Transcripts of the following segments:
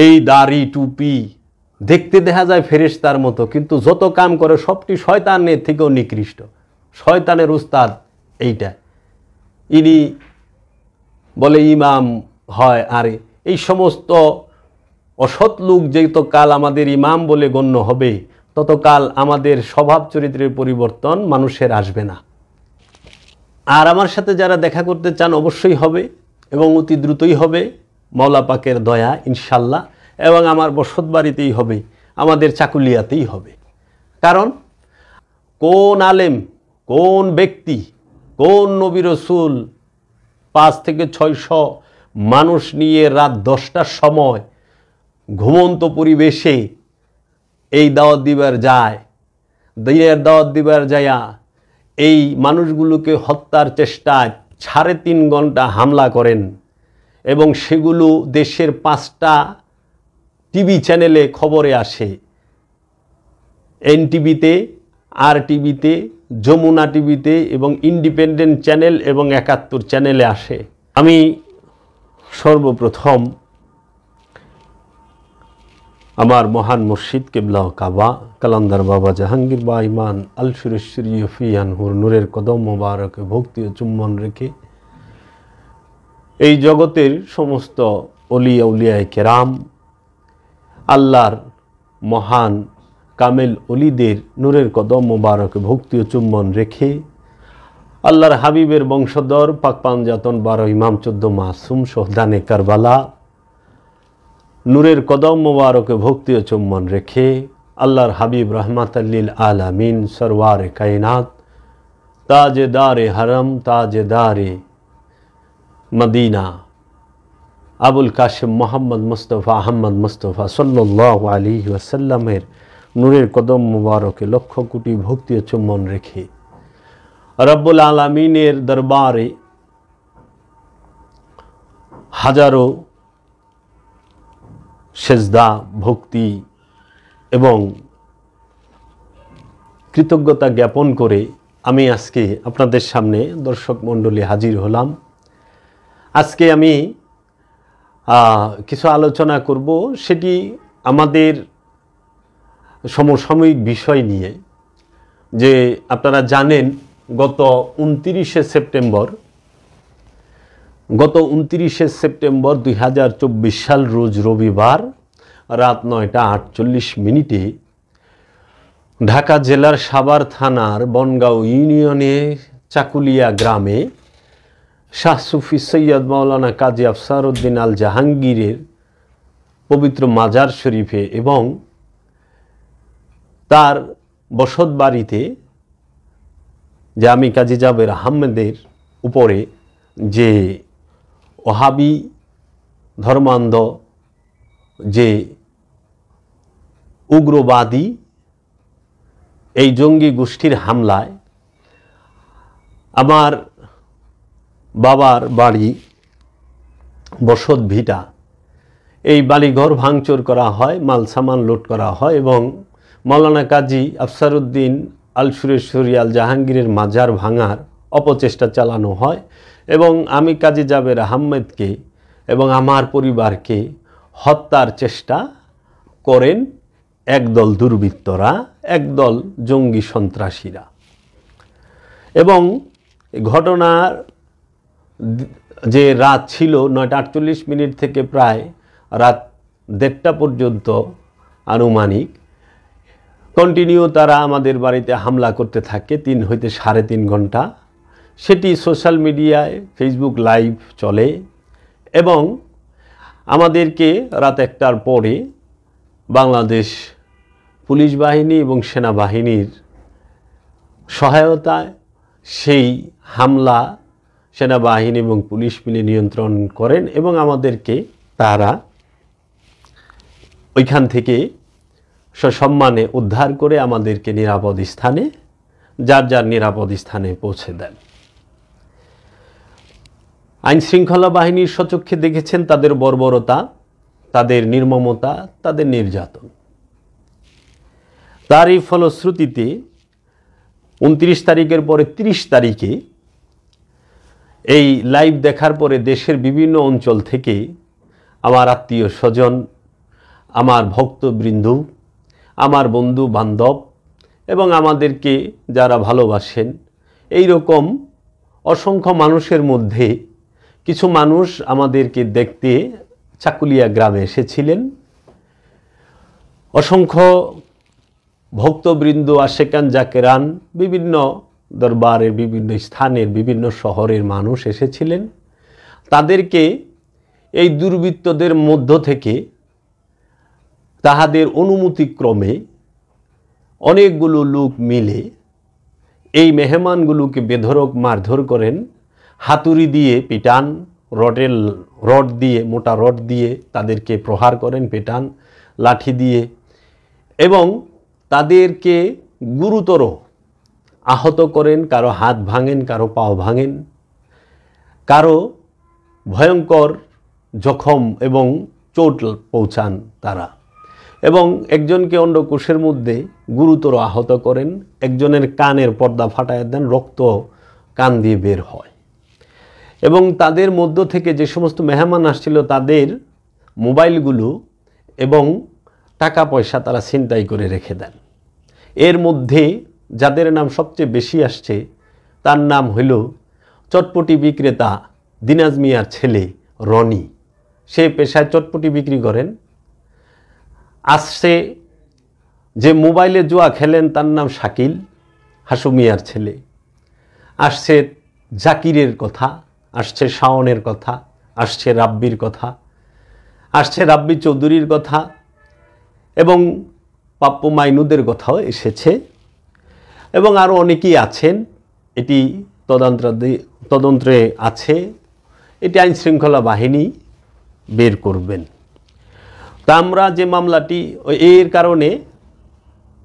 এই দাড়ি টুপি দেখতে দেখা যায় ফেরেশতার মতো, কিন্তু যত কাম করে সবটি শয়তানের থেকেও নিকৃষ্ট। শয়তানের উস্তাদ এইটা। ইনি বলে ইমাম হয়, আর এই সমস্ত অসৎ লোক যতকাল আমাদের ইমাম বলে গণ্য হবে, ততকাল আমাদের স্বভাব চরিত্রের পরিবর্তন মানুষের আসবে না। আর আমার সাথে যারা দেখা করতে চান অবশ্যই হবে, এবং অতি দ্রুতই হবে মাওলা পাকের দয়া ইনশাল্লাহ। এবং আমার বসত বাড়িতেই হবে, আমাদের চাকুলিয়াতেই হবে। কারণ কোন আলেম, কোন ব্যক্তি, কোন নবী রাসূল 5 থেকে 600 মানুষ নিয়ে রাত 10টার সময় ঘুমন্ত পরিবেশে এই দাওয়াত দিবার যায়, দিনের দাওয়াত দিবার যায়া এই মানুষগুলোকে হত্যার চেষ্টায় 3.5 ঘন্টা হামলা করেন, এবং সেগুলো দেশের 5টা টিভি চ্যানেলে খবরে আসে। এনটিভিতে, আর টিভিতে, যমুনা টিভিতে এবং ইন্ডিপেন্ডেন্ট চ্যানেল এবং 71 চ্যানেলে আসে। আমি সর্বপ্রথম আমার মহান মুর্শিদ কিবলা কাবা কালান্দার বাবা জাহাঙ্গীর বা ইমান আল সুরেশ্বরী আনহুর নূরের কদম মোবারকে ভক্তি ও চুম্বন রেখে এই জগতের সমস্ত অলি আউলিয়ায়ে কেরাম, আল্লাহর মহান কামেল অলিদের নূরের কদম মোবারকে ভক্তি ও চুম্বন রেখে আল্লাহর হাবিবের বংশধর পাক পাঞ্জাতন 12 ইমাম 14 মাসুম শহদানে কারবালা নূরের কদম মোবারকে ভক্তি ও চুম্বন রেখে আল্লাহর হাবিব রহমাতাল লিল আলামিন সরওয়ারে কায়নাত তাজেদারে হরম তাজেদারে মদিনা আবুল কাশেম মোহাম্মদ মুস্তফা আহমদ মুস্তফা সাল্লাল্লাহু আলাইহি ওয়াসাল্লামের নূরের কদম মুবারকে লক্ষ কোটি ভক্তি ও চুম্বন রেখে রব্বুল আলামিনের দরবারে হাজারো সেজদা, ভক্তি এবং কৃতজ্ঞতা জ্ঞাপন করে আমি আজকে আপনাদের সামনে দর্শক মণ্ডলী হাজির হলাম। আজকে আমি কিছু আলোচনা করব, সেটি আমাদের সমসাময়িক বিষয় নিয়ে। যে আপনারা জানেন গত 29শে সেপ্টেম্বর 2024 সাল রোজ রবিবার রাত 9টা 48 মিনিটে ঢাকা জেলার সাভার থানার বনগাঁও ইউনিয়নে চাকুলিয়া গ্রামে শাহ সুফি সৈয়দ মাওলানা কাজী আফসার উদ্দিন আল জাহাঙ্গীরের পবিত্র মাজার শরীফে এবং তার বসত বাড়িতে যে আমি কাজী জাবের আহমেদের উপরে যে ওহাবি ধর্মান্ধ যে উগ্রবাদী এই জঙ্গি গোষ্ঠীর হামলায় আমার বাবার বাড়ি বসত ভিটা এই বাড়িঘর ভাঙচুর করা হয়, মাল সামান লুট করা হয় এবং মাওলানা কাজী আফসার উদ্দিন আল সুরেশ্বরী আল জাহাঙ্গীরের মাজার ভাঙার অপচেষ্টা চালানো হয় এবং আমি কাজী জাবের আহমেদকে এবং আমার পরিবারকে হত্যার চেষ্টা করেন একদল দুর্বৃত্তরা, একদল জঙ্গি সন্ত্রাসীরা। এবং ঘটনার যে রাত ছিল 9টা 48 মিনিট থেকে প্রায় রাত 1:30টা পর্যন্ত আনুমানিক কন্টিনিউ তারা আমাদের বাড়িতে হামলা করতে থাকে 3 হইতে 3.5 ঘন্টা। সেটি সোশ্যাল মিডিয়ায় ফেসবুক লাইভ চলে এবং আমাদেরকে রাত 1টার পরে বাংলাদেশ পুলিশ বাহিনী এবং সেনাবাহিনীর সহায়তায় সেই হামলা সেনাবাহিনী এবং পুলিশ মিলে নিয়ন্ত্রণ করেন এবং আমাদেরকে তারা ওইখান থেকে সসম্মানে উদ্ধার করে আমাদেরকে নিরাপদ স্থানে যার যার নিরাপদ স্থানে পৌঁছে দেন। আইন শৃঙ্খলা বাহিনীর স্বচক্ষে দেখেছেন তাদের বর্বরতা, তাদের নির্মমতা, তাদের নির্যাতন। তারই ফলশ্রুতিতে 29 তারিখের পরে 30 তারিখে এই লাইভ দেখার পরে দেশের বিভিন্ন অঞ্চল থেকে আমার আত্মীয় স্বজন আমার ভক্তবৃন্দ, আমার বন্ধু বান্ধব এবং আমাদেরকে যারা ভালোবাসেন, এই রকম অসংখ্য মানুষের মধ্যে কিছু মানুষ আমাদেরকে দেখতে চাকুলিয়া গ্রামে এসেছিলেন। অসংখ্য ভক্তবৃন্দ, আশেকান জাকেরান, বিভিন্ন দরবারের বিভিন্ন স্থানের বিভিন্ন শহরের মানুষ এসেছিলেন। তাদেরকে এই দুর্বৃত্তদের মধ্য থেকে তাহাদের অনুমতিক্রমে অনেকগুলো লোক মিলে এই মেহমানগুলোকে বেধড়ক মারধর করেন, হাতুড়ি দিয়ে পিটান, রড দিয়ে, মোটা রড দিয়ে তাদেরকে প্রহার করেন, পেটান, লাঠি দিয়ে, এবং তাদেরকে গুরুতর আহত করেন। কারো হাত ভাঙেন, কারো পাও ভাঙেন, কারো ভয়ঙ্কর জখম এবং চোট পৌঁছান তারা, এবং একজনকে অন্ডকোষের মধ্যে গুরুতর আহত করেন। একজনের কানের পর্দা ফাটায় দেন, রক্ত কান দিয়ে বের হয়। এবং তাদের মধ্য থেকে যে সমস্ত মেহমান আসছিল তাদের মোবাইলগুলো এবং টাকা পয়সা তারা ছিনতাই করে রেখে দেন। এর মধ্যে যাদের নাম সবচেয়ে বেশি আসছে তার নাম হইল চটপটি বিক্রেতা দিনাজ মিয়ার ছেলে রনি। সে পেশায় চটপটি বিক্রি করেন। আসছে যে মোবাইলে জুয়া খেলেন তার নাম শাকিল, হাসু মিয়ার ছেলে। আসছে জাকিরের কথা, আসছে শাওনের কথা, আসছে রাব্বির কথা, আসছে রাব্বি চৌধুরীর কথা, এবং পাপ্পু মাইনুদের কথাও এসেছে, এবং আরও অনেকেই আছেন। এটি তদন্তে আছে, এটি আইনশৃঙ্খলা বাহিনী বের করবেন। তা আমরা যে মামলাটি এর কারণে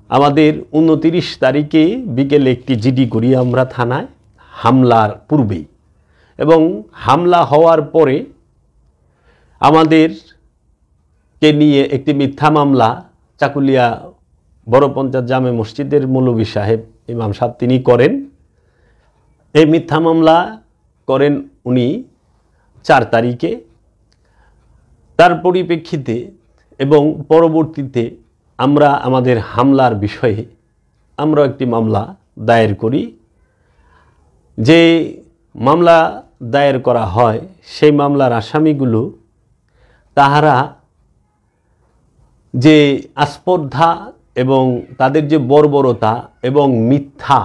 আমাদের 29 তারিখে বিকেলে একটি জিডি করি আমরা থানায়, হামলার পূর্বেই, এবং হামলা হওয়ার পরে আমাদেরকে নিয়ে একটি মিথ্যা মামলা চাকুলিয়া বড় পঞ্চায়েত জামে মসজিদের মৌলভী সাহেব, ইমাম সাহেব, তিনি করেন। এই মিথ্যা মামলা করেন উনি 4 তারিখে। তার পরিপ্রেক্ষিতে এবং পরবর্তীতে আমরা আমাদের হামলার বিষয়ে আমরা একটি মামলা দায়ের করি। যে মামলা দায়ের করা হয় সেই মামলার আসামিগুলো তাহারা যে আস্পর্ধা এবং তাদের যে বর্বরতা এবং মিথ্যা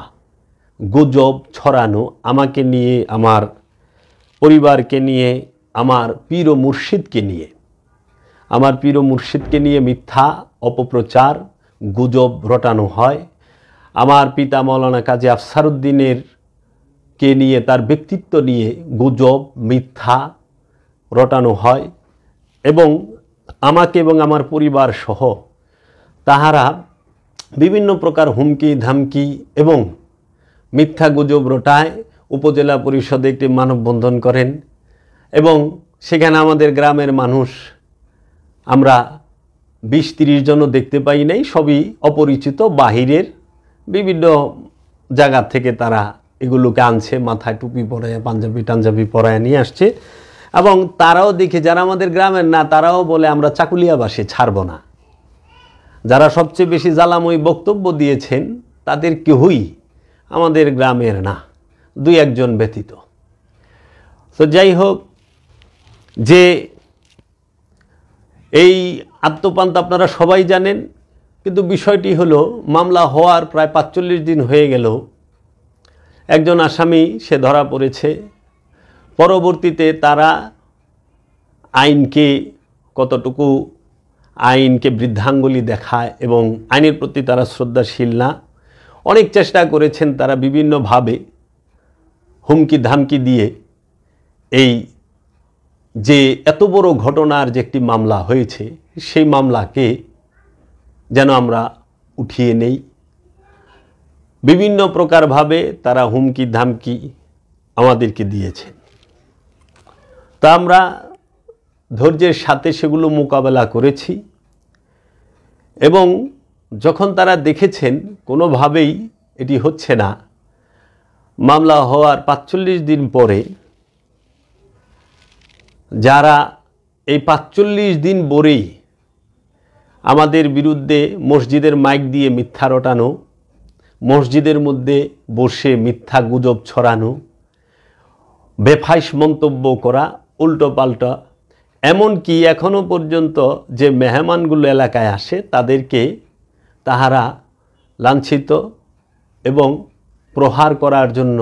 গুজব ছড়ানো, আমাকে নিয়ে, আমার পরিবারকে নিয়ে, আমার পীর ও মুর্শিদকে নিয়ে মিথ্যা অপপ্রচার গুজব রটানো হয়। আমার পিতা মাওলানা কাজী আফসারউদ্দিনের কে নিয়ে, তার ব্যক্তিত্ব নিয়ে গুজব মিথ্যা রটানো হয়, এবং আমাকে এবং আমার পরিবার সহ তাহারা বিভিন্ন প্রকার হুমকি ধামকি এবং মিথ্যা গুজব রটায়। উপজেলা পরিষদে একটি মানববন্ধন করেন, এবং সেখানে আমাদের গ্রামের মানুষ আমরা 20-30 জনও দেখতে পাই নাই, সবই অপরিচিত, বাহিরের বিভিন্ন জায়গা থেকে তারা এগুলোকে আনছে, মাথায় টুপি পরায়, পাঞ্জাবি পরায় নিয়ে আসছে। এবং তারাও দেখে, যারা আমাদের গ্রামের না, তারাও বলে আমরা চাকুলিয়াবাসী ছাড়ব না। যারা সবচেয়ে বেশি জ্বালাময়ী বক্তব্য দিয়েছেন তাদের কেউই আমাদের গ্রামের না, 2-1 জন ব্যতীত। তো যাই হোক, যে এই আত্মপান্ত আপনারা সবাই জানেন, কিন্তু বিষয়টি হলো মামলা হওয়ার প্রায় 45 দিন হয়ে গেল, একজন আসামি সে ধরা পড়েছে। পরবর্তীতে তারা আইনকে কতটুকু আইনকে বৃদ্ধাঙ্গুলি দেখায় এবং আইনের প্রতি তারা শ্রদ্ধাশীল না। অনেক চেষ্টা করেছেন তারা বিভিন্নভাবে হুমকি ধামকি দিয়ে এই যে এত বড় ঘটনার যে একটি মামলা হয়েছে সেই মামলাকে যেন আমরা উঠিয়ে নেই। বিভিন্ন প্রকারভাবে তারা হুমকি ধামকি আমাদেরকে দিয়েছেন। তা আমরা ধৈর্যের সাথে সেগুলো মোকাবেলা করেছি, এবং যখন তারা দেখেছেন কোনোভাবেই এটি হচ্ছে না, মামলা হওয়ার 45 দিন পরে যারা এই 45 দিন পরেই আমাদের বিরুদ্ধে মসজিদের মাইক দিয়ে মিথ্যা রটানো, মসজিদের মধ্যে বসে মিথ্যা গুজব ছড়ানো, বেফাইস মন্তব্য করা, উল্টোপাল্টা, এমনকি এখনও পর্যন্ত যে মেহমানগুলো এলাকায় আসে তাদেরকে তাহারা লাঞ্ছিত এবং প্রহার করার জন্য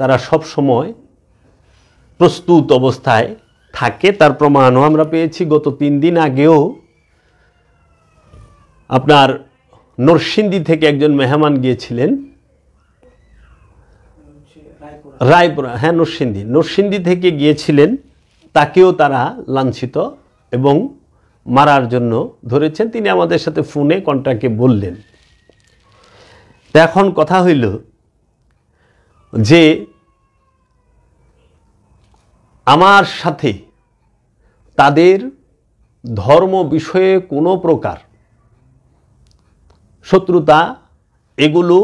তারা সব সময় প্রস্তুত অবস্থায় থাকে। তার প্রমাণও আমরা পেয়েছি। গত 3 দিন আগেও আপনার নরসিংদী থেকে একজন মেহমান গিয়েছিলেন রায়পুরা, হ্যাঁ নরসিংদী থেকে গিয়েছিলেন, তাকেও তারা লাঞ্ছিত এবং মারার জন্য ধরেছেন। তিনি আমাদের সাথে ফোনে কন্ট্যাক্টে বললেন। তো এখন কথা হইল যে আমার সাথে তাদের ধর্ম বিষয়ে কোনো প্রকার শত্রুতা এগুলো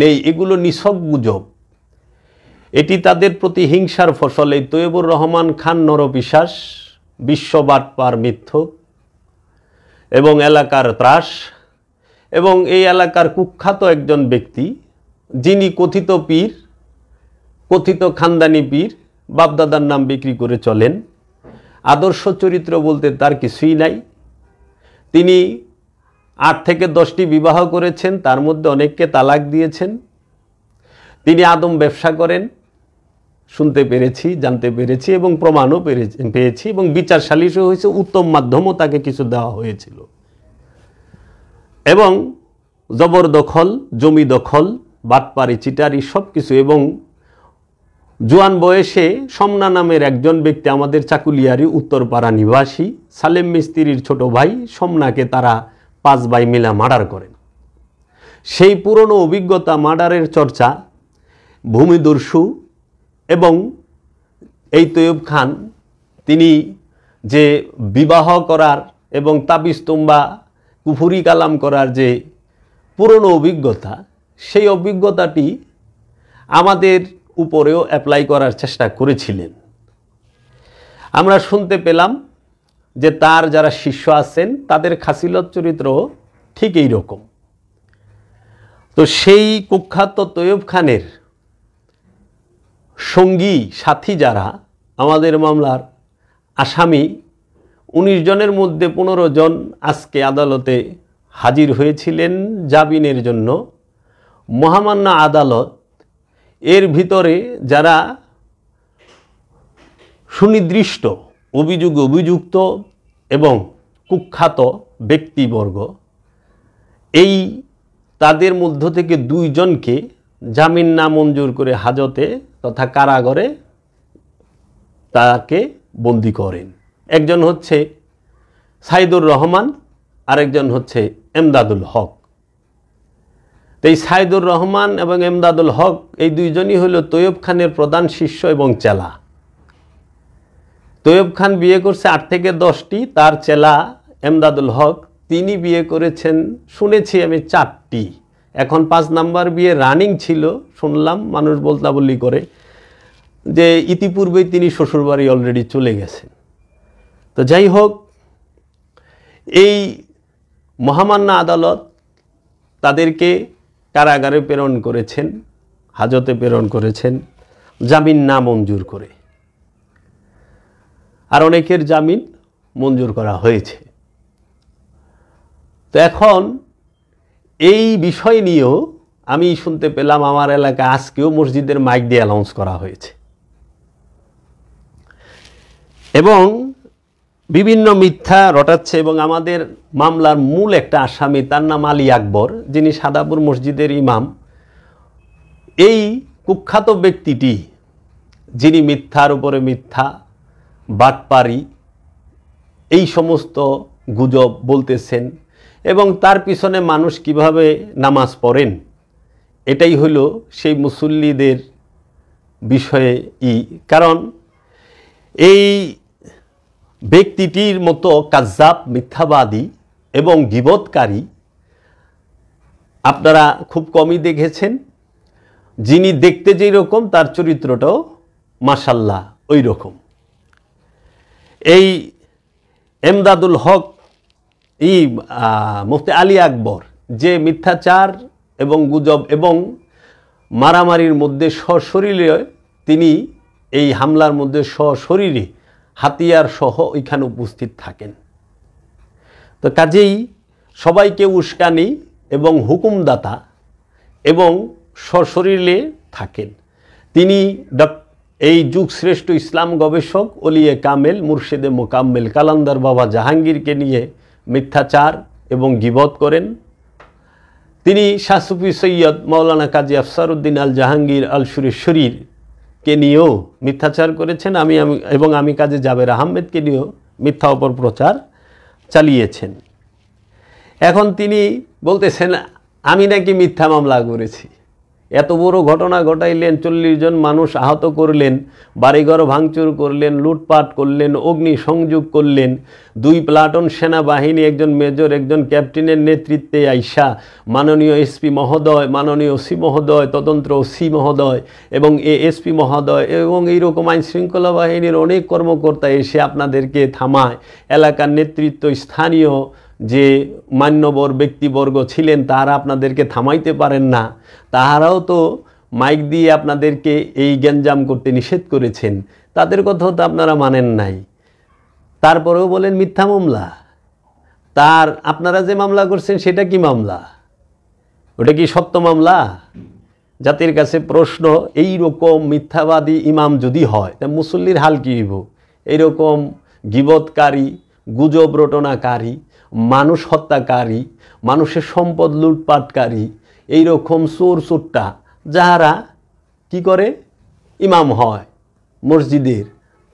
নেই, এগুলো নিছক গুজব। এটি তাদের প্রতি হিংসার ফসল। এই তৈয়বুর রহমান খান নরপিশাচ, বিশ্ববাটপার মিথ্যক এবং এলাকার ত্রাস এবং এই এলাকার কুখ্যাত একজন ব্যক্তি, যিনি কথিত পীর, কথিত খানদানি পীর, বাপদাদার নাম বিক্রি করে চলেন। আদর্শ চরিত্র বলতে তার কিছুই নাই। তিনি 8 থেকে 10টি বিবাহ করেছেন, তার মধ্যে অনেককে তালাক দিয়েছেন। তিনি আদম ব্যবসা করেন, শুনতে পেরেছি, জানতে পেরেছি এবং প্রমাণও পেয়েছি এবং বিচার সালিশও হয়েছে, উত্তম মাধ্যমও তাকে কিছু দেওয়া হয়েছিল। এবং জবরদখল, জমি দখল, বাটপারি, চিটারি সব কিছু। এবং জোয়ান বয়সে সমনা নামের একজন ব্যক্তি, আমাদের চাকুলিয়ারি উত্তরপাড়া নিবাসী সালেম মিস্ত্রির ছোট ভাই সমনাকে তারা 5 ভাই মিলা মার্ডার করেন। সেই পুরনো অভিজ্ঞতা, মার্ডারের চর্চা, ভূমিদস্যু এবং এই তৈয়ব খান, তিনি যে বিবাহ করার এবং তাবিজ তুম্বা কুফুরি কালাম করার যে পুরনো অভিজ্ঞতা, সেই অভিজ্ঞতাটি আমাদের উপরেও অ্যাপ্লাই করার চেষ্টা করেছিলেন। আমরা শুনতে পেলাম যে তার যারা শিষ্য আছেন তাদের খাসিলত চরিত্র ঠিক এই রকম। তো সেই কুখ্যাত তৈয়ব খানের সঙ্গী সাথী যারা আমাদের মামলার আসামি, 19 জনের মধ্যে 15 জন আজকে আদালতে হাজির হয়েছিলেন জামিনের জন্য। মহামান্য আদালত এর ভিতরে যারা সুনির্দিষ্ট অভিযুক্ত এবং কুখ্যাত ব্যক্তিবর্গ, এই তাদের মধ্য থেকে 2 জনকে জামিন নামঞ্জুর করে হাজতে তথা কারাগারে তাকে বন্দী করেন। একজন হচ্ছে সাইদুর রহমান, আরেকজন হচ্ছে এমদাদুল হক। এই সাইদুর রহমান এবং এমদাদুল হক এই 2 জনই হলো তৈয়ব খানের প্রধান শিষ্য এবং চেলা। তৈয়ব খান বিয়ে করছে 8 থেকে 10টি, তার চেলা এমদাদুল হক তিনি বিয়ে করেছেন শুনেছি আমি 4টি। এখন 5 নাম্বার বিয়ে রানিং ছিল শুনলাম, মানুষ বলতা বললি করে যে ইতিপূর্বেই তিনি শ্বশুরবাড়ি অলরেডি চলে গেছেন। তো যাই হোক, এই মহামান্য আদালত তাদেরকে কারাগারে প্রেরণ করেছেন, হাজতে প্রেরণ করেছেন জামিন না মঞ্জুর করে, আর অনেকের জামিন মঞ্জুর করা হয়েছে। তো এখন এই বিষয় নিয়েও আমি শুনতে পেলাম আমার এলাকায় আজকেও মসজিদের মাইক দিয়ে অ্যানাউন্স করা হয়েছে এবং বিভিন্ন মিথ্যা রটাচ্ছে। এবং আমাদের মামলার মূল একটা আসামি, তার নাম আলী আকবর, যিনি সাদাপুর মসজিদের ইমাম। এই কুখ্যাত ব্যক্তিটি, যিনি মিথ্যার উপরে মিথ্যা, বাটপারি, এই সমস্ত গুজব বলতেছেন এবং তার পিছনে মানুষ কিভাবে নামাজ পড়েন, এটাই হলো সেই মুসল্লিদের বিষয়ে কারণ এই ব্যক্তিটির মতো কাজ্জাব, মিথ্যাবাদী এবং গীবতকারী আপনারা খুব কমই দেখেছেন। যিনি দেখতে যেই রকম তার চরিত্রটাও মাশাল্লাহ ওই রকম। এই এমদাদুল হক মুফতি আলী আকবর যে মিথ্যাচার এবং গুজব এবং মারামারির মধ্যে সশরীরে তিনি এই হামলার মধ্যে সশরীরে হাতিয়ার সহ ওইখানে উপস্থিত থাকেন। তো কাজেই সবাইকে উস্কানি এবং হুকুমদাতা এবং সশরীরে থাকেন। তিনি এই যুগ শ্রেষ্ঠ ইসলাম গবেষক ওলিয়ে কামেল মুর্শিদে মোকাম্মেল কালান্দার বাবা জাহাঙ্গীরকে নিয়ে মিথ্যাচার এবং গীবত করেন। তিনি শাহ সুফি সৈয়দ মাওলানা কাজী আফসারউদ্দিন আল জাহাঙ্গীর আল সুরেশ্বরীরকে নিয়েও মিথ্যাচার করেছেন। এবং আমি কাজী জাবের আহমেদকে নিয়েও মিথ্যা অপপ্রচার চালিয়েছেন। এখন তিনি বলতেছেন আমি নাকি মিথ্যা মামলা করেছি। এত বড় ঘটনা ঘটাইলেন, 40 জন মানুষ আহত করলেন, বাড়িঘর ভাঙচুর করলেন, লুটপাট করলেন, অগ্নি সংযোগ করলেন, 2 প্লাটুন সেনাবাহিনী, একজন মেজর একজন ক্যাপ্টেনের নেতৃত্বে আইসা মাননীয় এসপি মহোদয়, মাননীয় ওসি মহোদয়, তদন্ত ওসি মহোদয় এবং এএসপি মহোদয় এবং এইরকম আইনশৃঙ্খলা বাহিনীর অনেক কর্মকর্তা এসে আপনাদেরকে থামায়। এলাকার নেতৃত্ব, স্থানীয় যে মান্যবর ব্যক্তিবর্গ ছিলেন তারা আপনাদেরকে থামাইতে পারেন না, তাহারাও তো মাইক দিয়ে আপনাদেরকে এই গ্যাঞ্জাম করতে নিষেধ করেছেন, তাদের কথাও তো আপনারা মানেন নাই। তারপরেও বলেন মিথ্যা মামলা। আপনারা যে মামলা করছেন সেটা কি মামলা? ওটা কি সত্য মামলা? জাতির কাছে প্রশ্ন, এই রকম মিথ্যাবাদী ইমাম যদি হয় তা মুসল্লির হাল কী হইব? এইরকম গীবতকারী, গুজব রটনাকারী, মানুষ হত্যাকারী, মানুষের সম্পদ লুটপাটকারী, এইরকম চোর চোট্টা যাহারা কি করে ইমাম হয় মসজিদের,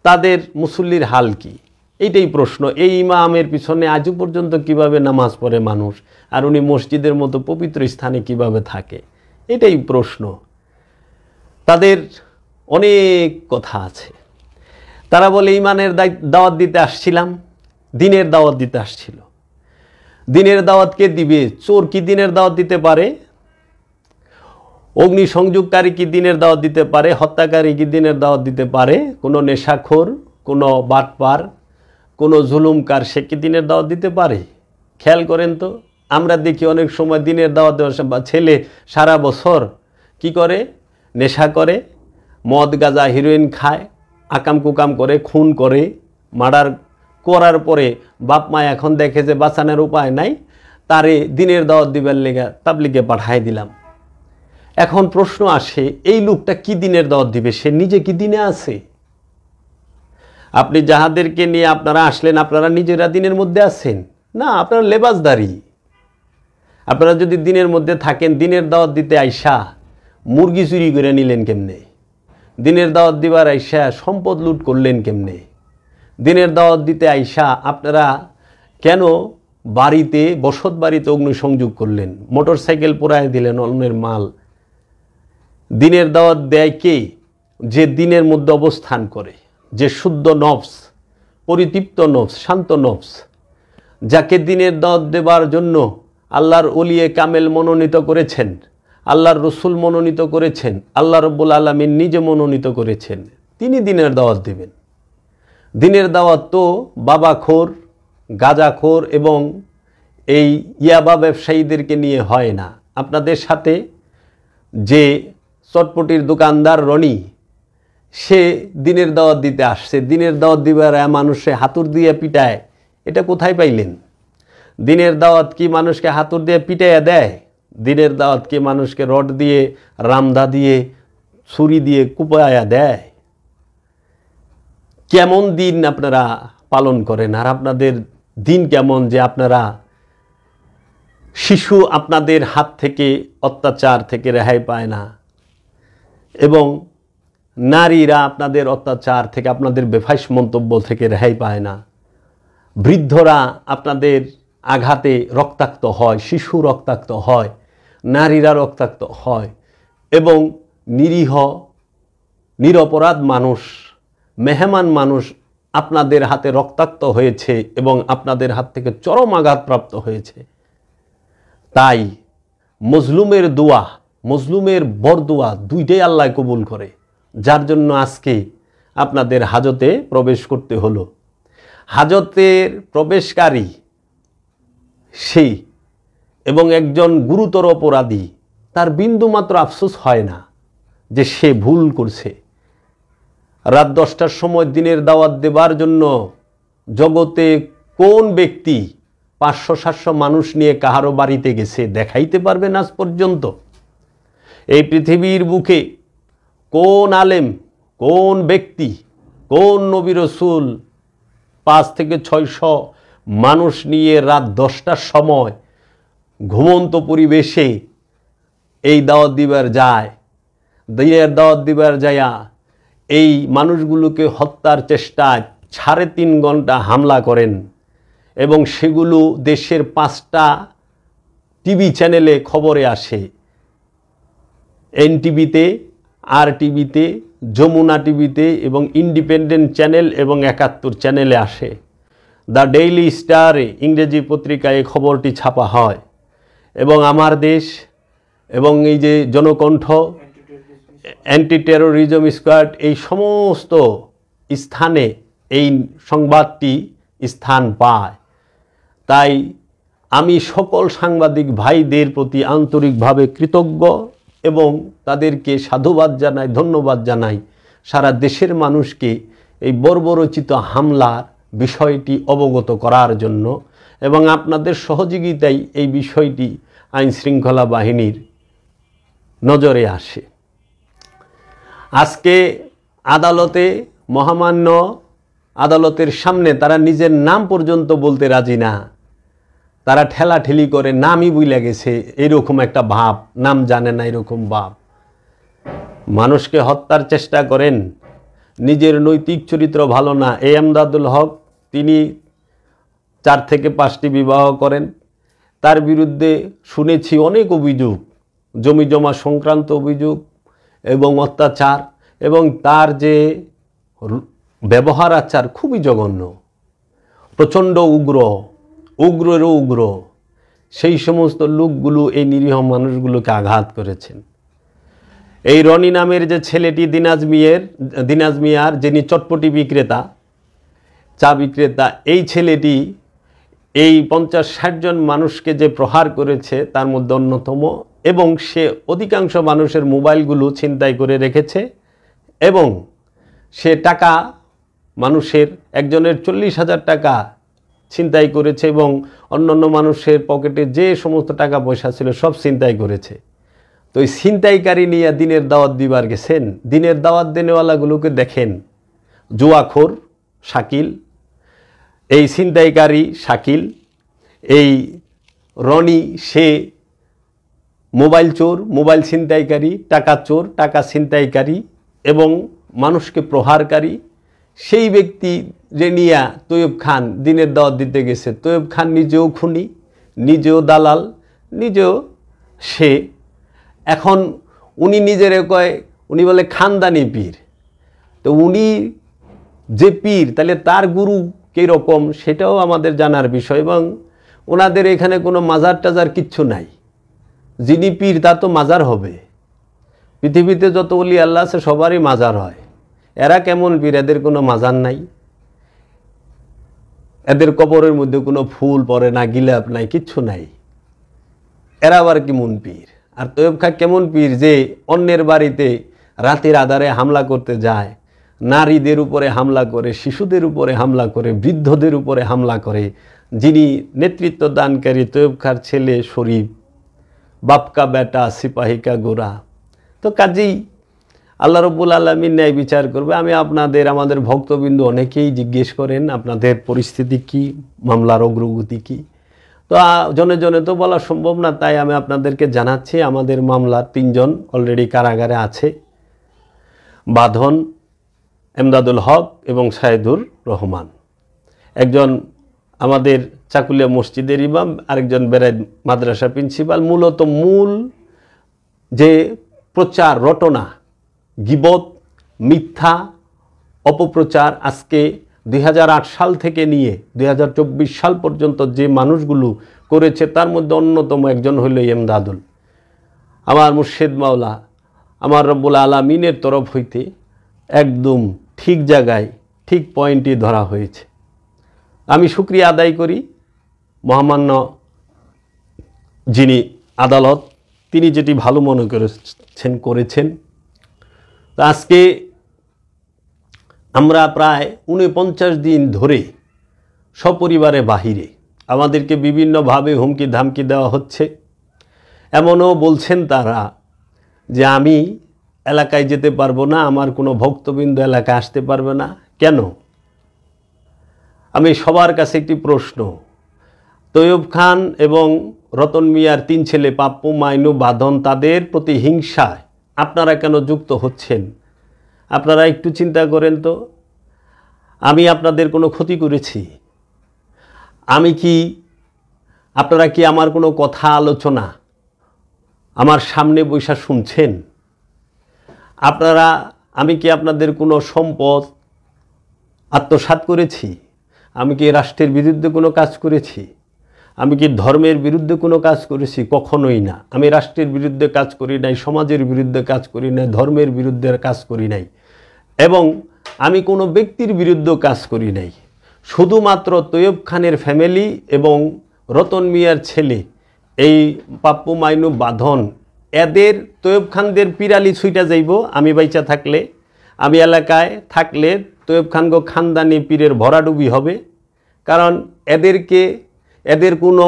তাদের মুসল্লির হাল কি? এইটাই প্রশ্ন। এই ইমামের পিছনে আজও পর্যন্ত কিভাবে নামাজ পড়ে মানুষ, আর উনি মসজিদের মতো পবিত্র স্থানে কিভাবে থাকে, এটাই প্রশ্ন। তাদের অনেক কথা আছে। তারা বলে ইমানের দাওয়াত দিতে আসছিলাম, দিনের দাওয়াত দিতে আসছিল। দিনের দাওয়াত কে দিবে? চোর কি দিনের দাওয়াত দিতে পারে? অগ্নি সংযোগকারী কি দিনের দাওয়াত দিতে পারে? হত্যাকারী কি দিনের দাওয়াত দিতে পারে? কোনো নেশাখোর, কোনো বাটপার, কোনো জুলুমকার সে কি দিনের দাওয়াত দিতে পারে? খেয়াল করেন তো, আমরা দেখি অনেক সময় দিনের দাওয়াত দেওয়ার ছেলে সারা বছর কি করে? নেশা করে, মদ গাঁজা হিরোইন খায়, আকাম কুকাম করে, খুন করে, মার্ডার করার পরে বাপ মা এখন দেখে যে বাঁচানোর উপায় নাই, তারে দিনের দাওয়াত দিবার লেগে তাবলিগে পাঠায় দিলাম। এখন প্রশ্ন আসে, এই লোকটা কি দিনের দাওয়াত দিবে? সে নিজে কি দিনে আছে? আপনি যাহাদেরকে নিয়ে আপনারা আসলেন, আপনারা নিজেরা দিনের মধ্যে আছেন না? আপনারা লেবাসদারি। আপনারা যদি দিনের মধ্যে থাকেন, দিনের দাওয়াত দিতে আইসা মুরগি চুরি করে নিলেন কেমনে? দিনের দাওয়াত দিবার আইসা সম্পদ লুট করলেন কেমনে? দিনের দাওয়াত দিতে আইসা আপনারা কেন বাড়িতে, বসত বাড়িতে অগ্নিসংযোগ করলেন, মোটর সাইকেল পোড়ায় দিলেন অন্যের মাল? দিনের দাওয়াত দেয় কে? যে দিনের মধ্যে অবস্থান করে, যে শুদ্ধ নফস, পরিতৃপ্ত নফস, শান্ত নফস, যাকে দিনের দাওয়াত দেবার জন্য আল্লাহর ওলিয়ে কামেল মনোনীত করেছেন, আল্লাহর রসুল মনোনীত করেছেন, আল্লাহ রব্বুল আলামিন নিজে মনোনীত করেছেন, তিনি দিনের দাওয়াত দেবেন। দিনের দাওয়াত তো বাবাখোর, গাঁজাখোর এবং এই ইয়াবা ব্যবসায়ীদেরকে নিয়ে হয় না। আপনাদের সাথে যে চটপটির দোকানদার রনি, সে দিনের দাওয়াত দিতে আসছে, দিনের দাওয়াত দিবার মানুষে হাতুর দিয়ে পিটায়, এটা কোথায় পাইলেন? দিনের দাওয়াত কি মানুষকে হাতুর দিয়ে পিটাইয়া দেয়? দিনের দাওয়াত কি মানুষকে রড দিয়ে, রামদা দিয়ে, ছুরি দিয়ে কুপায়া দেয়? কেমন দিন আপনারা পালন করেন? আর আপনাদের দিন কেমন যে আপনারা শিশু আপনাদের হাত থেকে অত্যাচার থেকে রেহাই পায় না, এবং নারীরা আপনাদের অত্যাচার থেকে, আপনাদের বেফাইস মন্তব্য থেকে রেহাই পায় না, বৃদ্ধরা আপনাদের আঘাতে রক্তাক্ত হয়, শিশু রক্তাক্ত হয়, নারীরা রক্তাক্ত হয়, এবং নিরীহ নিরপরাধ মানুষ, মেহমান মানুষ আপনাদের হাতে রক্তাক্ত হয়েছে এবং আপনাদের হাত থেকে চরম আঘাতপ্রাপ্ত হয়েছে। তাই মজলুমের দোয়া, মজলুমের বরদোয়া দুইটাই আল্লাহ কবুল করে, যার জন্য আজকে আপনাদের হাজতে প্রবেশ করতে হলো। হাজতের প্রবেশকারী সেই এবং একজন গুরুতর অপরাধী, তার বিন্দুমাত্র আফসোস হয় না যে সে ভুল করছে। রাত 10টার সময় দিনের দাওয়াত দেবার জন্য জগতে কোন ব্যক্তি 500-700 মানুষ নিয়ে কাহারো বাড়িতে গেছে দেখাইতে পারবেন আজ পর্যন্ত? এই পৃথিবীর বুকে কোন আলেম, কোন ব্যক্তি, কোন নবী রাসূল 5 থেকে 600 মানুষ নিয়ে রাত 10টার সময় ঘুমন্ত পরিবেশে এই দাওয়াত দিবার যায়, দিনের দাওয়াত দিবার যায়া এই মানুষগুলোকে হত্যার চেষ্টায় 3.5 ঘন্টা হামলা করেন এবং সেগুলো দেশের 5টা টিভি চ্যানেলে খবরে আসে, এনটিভিতে, আর টিভিতে, যমুনা টিভিতে এবং ইন্ডিপেন্ডেন্ট চ্যানেল এবং 71 চ্যানেলে আসে। দ্য ডেইলি স্টারে ইংরেজি পত্রিকায় এই খবরটি ছাপা হয় এবং আমার দেশ এবং এই যে জনকণ্ঠ, অ্যান্টি টেরোরিজম স্কোয়াড, এই সমস্ত স্থানে এই সংবাদটি স্থান পায়। তাই আমি সকল সাংবাদিক ভাইদের প্রতি আন্তরিকভাবে কৃতজ্ঞ এবং তাদেরকে সাধুবাদ জানাই, ধন্যবাদ জানাই সারা দেশের মানুষকে এই বর্বরচিত হামলার বিষয়টি অবগত করার জন্য এবং আপনাদের সহযোগিতায় এই বিষয়টি আইন শৃঙ্খলা বাহিনীর নজরে আসে। আজকে আদালতে, মহামান্য আদালতের সামনে তারা নিজের নাম পর্যন্ত বলতে রাজি না, তারা ঠেলাঠেলি করে নামই ভুলে গেছে, এরকম একটা ভাব, নাম জানে না এরকম ভাব। মানুষকে হত্যার চেষ্টা করেন, নিজের নৈতিক চরিত্র ভালো না। এই এমদাদুল হক তিনি 4 থেকে 5টি বিবাহ করেন, তার বিরুদ্ধে শুনেছি অনেক অভিযোগ, জমি জমা সংক্রান্ত অভিযোগ এবং অত্যাচার, এবং তার যে ব্যবহার আচার খুবই জঘন্য, প্রচণ্ড উগ্র, উগ্রেরও উগ্র। সেই সমস্ত লোকগুলো এই নিরীহ মানুষগুলোকে আঘাত করেছেন। এই রনি নামের যে ছেলেটি দিনাজ মিয়ার, যিনি চটপটি বিক্রেতা, চা বিক্রেতা, এই ছেলেটি এই 50-60 জন মানুষকে যে প্রহার করেছে তার মধ্যে অন্যতম, এবং সে অধিকাংশ মানুষের মোবাইলগুলো ছিনতাই করে রেখেছে এবং সে টাকা, মানুষের একজনের 40,000 টাকা ছিনতাই করেছে এবং অন্যান্য মানুষের পকেটে যে সমস্ত টাকা পয়সা ছিল সব ছিনতাই করেছে। তো এই ছিনতাইকারী নিয়ে দিনের দাওয়াত দিবার গেছেন, দিনের দাওয়াত দেনেওয়ালাগুলোকে দেখেন, জুয়াখোর শাকিল, এই ছিনতাইকারী শাকিল, এই রনি সে মোবাইল চোর, মোবাইল ছিনতাইকারী, টাকা চোর, টাকা ছিনতাইকারী এবং মানুষকে প্রহারকারী। সেই ব্যক্তি রেনিয়া তৈয়ব খান দিনের দাওয়াত দিতে গেছে। তৈয়ব খান নিজেও খুনি, নিজেও দালাল, নিজেও সে। এখন উনি নিজের কয়, উনি বলে খানদানি পীর। তো উনি যে পীর, তাহলে তার গুরু কীরকম সেটাও আমাদের জানার বিষয়। এবং ওনাদের এখানে কোনো মাজার টাজার কিচ্ছু নাই, যিনি পীর তার তো মাজার হবে। পৃথিবীতে যত ওলি আল্লাহ আছে সবারই মাজার হয়, এরা কেমন পীর? এদের কোনো মাজার নাই, এদের কবরের মধ্যে কোনো ফুল পড়ে না, গিলাপ নাই, কিচ্ছু নাই। এরা আবার কেমন পীর? আর তৈয়ব খান কেমন পীর যে অন্যের বাড়িতে রাতের আধারে হামলা করতে যায়, নারীদের উপরে হামলা করে, শিশুদের উপরে হামলা করে, বৃদ্ধদের উপরে হামলা করে। যিনি নেতৃত্ব দানকারী তৈয়ব খার ছেলে শরীফ, বাপকা বেটা সিপাহিকা গোরা। তো কাজেই আল্লাহ রব্বুল আলামিন ন্যায় বিচার করবে। আমি আমাদের ভক্তবৃন্দ অনেকেই জিজ্ঞেস করেন আপনাদের পরিস্থিতি কি, মামলার অগ্রগতি কি। তো জনে জনে তো বলা সম্ভব না, তাই আমি আপনাদেরকে জানাচ্ছি আমাদের মামলার 3 জন অলরেডি কারাগারে আছে, বাঁধন, এমদাদুল হক এবং সাইদুর রহমান। একজন আমাদের চাকুলিয়া মসজিদের ইমাম, আরেকজন বেরাইদ মাদ্রাসা প্রিন্সিপাল। মূলত মূল যে প্রচার, রটনা, গীবত, মিথ্যা, অপপ্রচার আজকে 2008 সাল থেকে নিয়ে 2024 সাল পর্যন্ত যে মানুষগুলো করেছে তার মধ্যে অন্যতম একজন হইল এমদাদুল। আমার মুর্শিদ মাওলা, আমার রব্বুল আলামিনের তরফ হইতে একদম ঠিক জায়গায় ঠিক পয়েন্টই ধরা হয়েছে। আমি শুকরিয়া আদায় করি মহামান্য যিনি আদালত, তিনি যেটি ভালো মনে করেছেন। তো আজকে আমরা প্রায় 49 দিন ধরে সপরিবারে বাহিরে, আমাদেরকে বিভিন্নভাবে হুমকি ধামকি দেওয়া হচ্ছে। এমনও বলছেন তারা যে আমি এলাকায় যেতে পারবো না, আমার কোনো ভক্তবৃন্দ এলাকায় আসতে পারবে না। কেন? আমি সবার কাছে একটি প্রশ্ন, তৈয়ব খান এবং রতন মিয়ার 3 ছেলে পাপ্পু, মাইনু, বাঁধন, তাদের প্রতি হিংসায় আপনারা কেন যুক্ত হচ্ছেন? আপনারা একটু চিন্তা করেন তো। আমি আপনাদের কোনো ক্ষতি করেছি? আপনারা কি আমার কোনো কথা আলোচনা আমার সামনে বৈশা শুনছেন? আমি কি আপনাদের কোনো সম্পদ আত্মসাৎ করেছি? আমি কি রাষ্ট্রের বিরুদ্ধে কোনো কাজ করেছি? আমি কি ধর্মের বিরুদ্ধে কোনো কাজ করেছি? কখনোই না। আমি রাষ্ট্রের বিরুদ্ধে কাজ করি নাই, সমাজের বিরুদ্ধে কাজ করি নাই, ধর্মের বিরুদ্ধে কাজ করি নাই, এবং আমি কোনো ব্যক্তির বিরুদ্ধে কাজ করি নাই। শুধুমাত্র তৈয়ব খানের ফ্যামিলি এবং রতন মিয়ার ছেলে এই পাপ্পু, মাইনু, বাঁধন, এদের তৈয়ব খানদের পিরালি ছুইটা যাইব আমি বাইচা থাকলে, আমি এলাকায় থাকলে তৈয়ব খানগো খানদানি পীরের ভরাডুবি হবে। কারণ এদের কোনো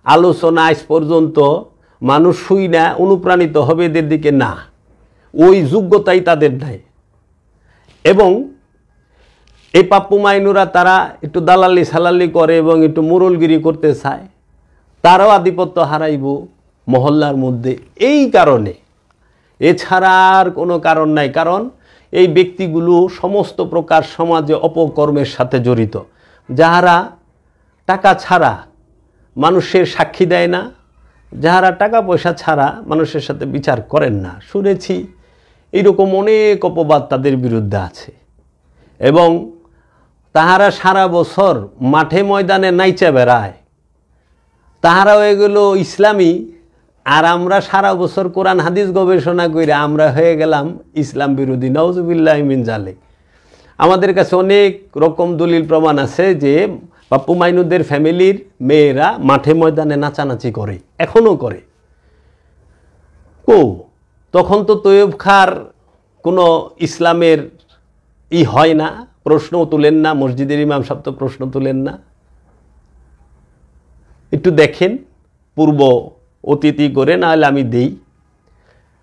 আলোচনা আজ পর্যন্ত মানুষ শুই না অনুপ্রাণিত হবে এদের দিকে, না, ওই যোগ্যতাই তাদের নাই। এবং এই পাপ্পু মাইনুরা তারা একটু দালালি সালালি করে এবং একটু মুরলগিরি করতে চায়, তারাও আধিপত্য হারাইব মহল্লার মধ্যে। এই কারণে, এছাড়া আর কোনো কারণ নাই। কারণ এই ব্যক্তিগুলো সমস্ত প্রকার সমাজে অপকর্মের সাথে জড়িত, যাহারা টাকা ছাড়া মানুষের সাক্ষী দেয় না, যাহারা টাকা পয়সা ছাড়া মানুষের সাথে বিচার করেন না। শুনেছি এইরকম অনেক অপবাদ তাদের বিরুদ্ধে আছে, এবং তাহারা সারা বছর মাঠে ময়দানে নাইচা বেড়ায়, তাহারা হয়ে গেল ইসলামী, আর আমরা সারা বছর কোরআন হাদিস গবেষণা করে আমরা হয়ে গেলাম ইসলাম বিরোধী। নাউজুবিল্লাহ মিন জালিক। আমাদের কাছে অনেক রকম দলিল প্রমাণ আছে যে পাপ্পু মাইনুদের ফ্যামিলির মেয়েরা মাঠে ময়দানে নাচানাচি করে, এখনও করে। তখন তো তৈয়ব খার কোনো ইসলামের হয় না, প্রশ্নও তুলেন না, মসজিদের ইমাম সাহেব তো প্রশ্ন তুলেন না। একটু দেখেন পূর্ব অতীতি করে, না হলে আমি দেই।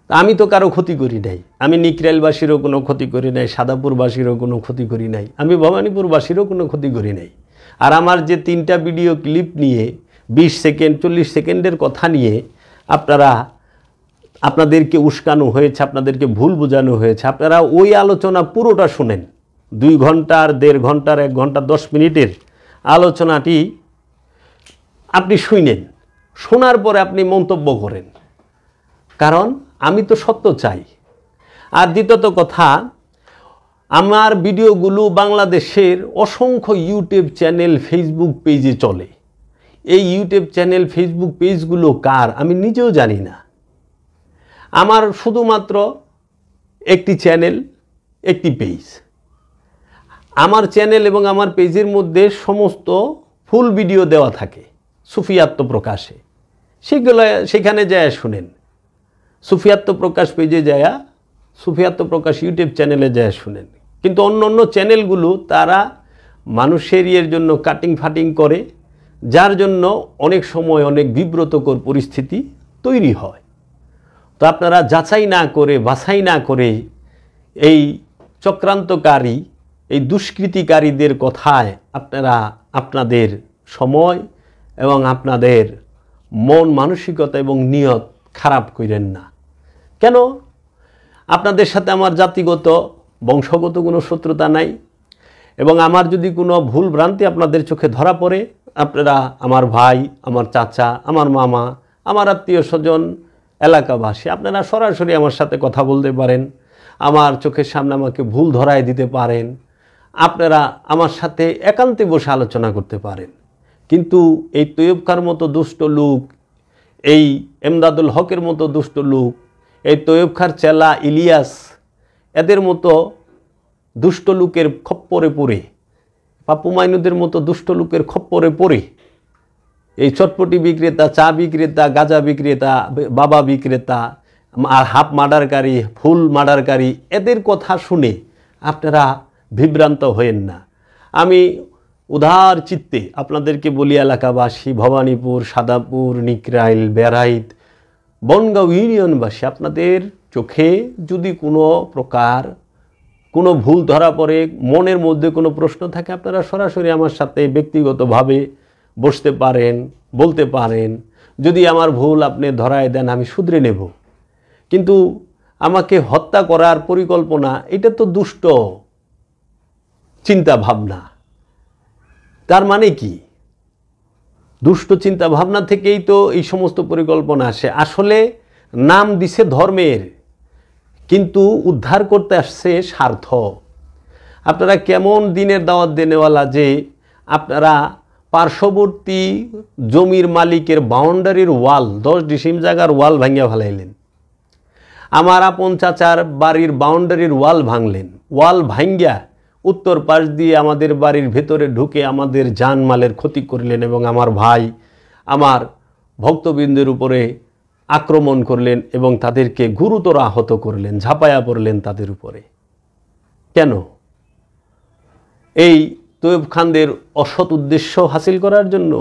আমি তো কারো ক্ষতি করি নাই, আমি নিকরাইলবাসীরও কোনো ক্ষতি করি নাই, সাদাপুরবাসীরও কোনো ক্ষতি করি নাই, আমি ভবানীপুরবাসীরও কোনো ক্ষতি করি নাই। আর আমার যে 3টা ভিডিও ক্লিপ নিয়ে 20 সেকেন্ড 40 সেকেন্ডের কথা নিয়ে আপনাদেরকে উস্কানো হয়েছে, আপনাদেরকে ভুল বোঝানো হয়েছে, আপনারা ওই আলোচনা পুরোটা শুনেন। 2 ঘন্টার 1.5 ঘন্টার 1 ঘন্টা 10 মিনিটের আলোচনাটি আপনি শুনেন, শোনার পরে আপনি মন্তব্য করেন। কারণ আমি তো সত্য চাই। আর দ্বিতীয়ত কথা, আমার ভিডিওগুলো বাংলাদেশের অসংখ্য ইউটিউব চ্যানেল, ফেসবুক পেজে চলে। এই ইউটিউব চ্যানেল, ফেসবুক পেজগুলো কার আমি নিজেও জানি না। আমার শুধুমাত্র একটি চ্যানেল, একটি পেজ। আমার চ্যানেল এবং আমার পেজের মধ্যে সমস্ত ফুল ভিডিও দেওয়া থাকে সুফিয়াত্ম প্রকাশে, সেখানে যায় শুনেন। সুফিয়াত্ম প্রকাশ পেজে যায়, সুফিয়াত্ম প্রকাশ ইউটিউব চ্যানেলে যায় শুনেন। কিন্তু অন্য চ্যানেলগুলো তারা মানুষের জন্য কাটিং ফাটিং করে, যার জন্য অনেক সময় অনেক বিব্রতকর পরিস্থিতি তৈরি হয়। তো আপনারা যাচাই না করে, বাছাই না করে এই চক্রান্তকারী, এই দুষ্কৃতিকারীদের কথায় আপনারা আপনাদের সময় এবং আপনাদের মন মানসিকতা এবং নিয়ত খারাপ করেন না। কেন? আপনাদের সাথে আমার জাতিগত বংশগত কোনো শত্রুতা নাই, এবং আমার যদি কোনো ভুল ভ্রান্তি আপনাদের চোখে ধরা পড়ে, আপনারা আমার ভাই, আমার চাচা, আমার মামা, আমার আত্মীয় স্বজন, এলাকাবাসী, আপনারা সরাসরি আমার সাথে কথা বলতে পারেন, আমার চোখের সামনে আমাকে ভুল ধরায় দিতে পারেন, আপনারা আমার সাথে একান্তে বসে আলোচনা করতে পারেন। কিন্তু এই তৈয়ব খার মতো দুষ্ট লোক, এই এমদাদুল হকের মতো দুষ্ট লোক, এই তৈয়ব খার চেলা ইলিয়াস, এদের মতো দুষ্ট লোকের খপ্পরে পড়ে, পাপ্পু মাইনুদের মতো দুষ্ট লোকের খপ্পরে পড়ে এই চটপটি বিক্রেতা, চা বিক্রেতা, গাঁজা বিক্রেতা, বাবা বিক্রেতা, আর হাফ মার্ডারকারী, ফুল মার্ডারকারী, এদের কথা শুনে আপনারা বিভ্রান্ত হয়েন না। আমি উদার চিত্তে আপনাদেরকে বলি, এলাকাবাসী, ভবানীপুর, সাদাপুর, নিকরাইল, বেড়াইত, বনগাঁও ইউনিয়নবাসী, আপনাদের চোখে যদি কোনো প্রকার কোনো ভুল ধরা পড়ে, মনের মধ্যে কোনো প্রশ্ন থাকে, আপনারা সরাসরি আমার সাথে ব্যক্তিগতভাবে বসতে পারেন, বলতে পারেন। যদি আমার ভুল আপনি ধরায় দেন, আমি শুধরে নেব। কিন্তু আমাকে হত্যা করার পরিকল্পনা, এটা তো দুষ্ট চিন্তা ভাবনা। তার মানে কি? দুষ্ট চিন্তা ভাবনা থেকেই তো এই সমস্ত পরিকল্পনা আসে। আসলে নাম দিছে ধর্মের, কিন্তু উদ্ধার করতে আসছে স্বার্থ। আপনারা কেমন দিনের দাওয়াত দেনেওয়ালা যে আপনারা পার্শ্ববর্তী জমির মালিকের বাউন্ডারির ওয়াল, 10 ডিসিম জায়গার ওয়াল ভাঙিয়া ফেলাইলেন। আমার আপন চাচার বাড়ির বাউন্ডারির ওয়াল ভাঙলেন। ওয়াল ভাঙ্গিয়া উত্তর পাশ দিয়ে আমাদের বাড়ির ভেতরে ঢুকে আমাদের জানমালের ক্ষতি করলেন এবং আমার ভাই, আমার ভক্তবৃন্দের উপরে আক্রমণ করলেন এবং তাদেরকে গুরুতর আহত করলেন, ঝাঁপায়া পড়লেন তাদের উপরে। কেন? এই তৈয়ব খানদের অসৎ উদ্দেশ্য হাসিল করার জন্য।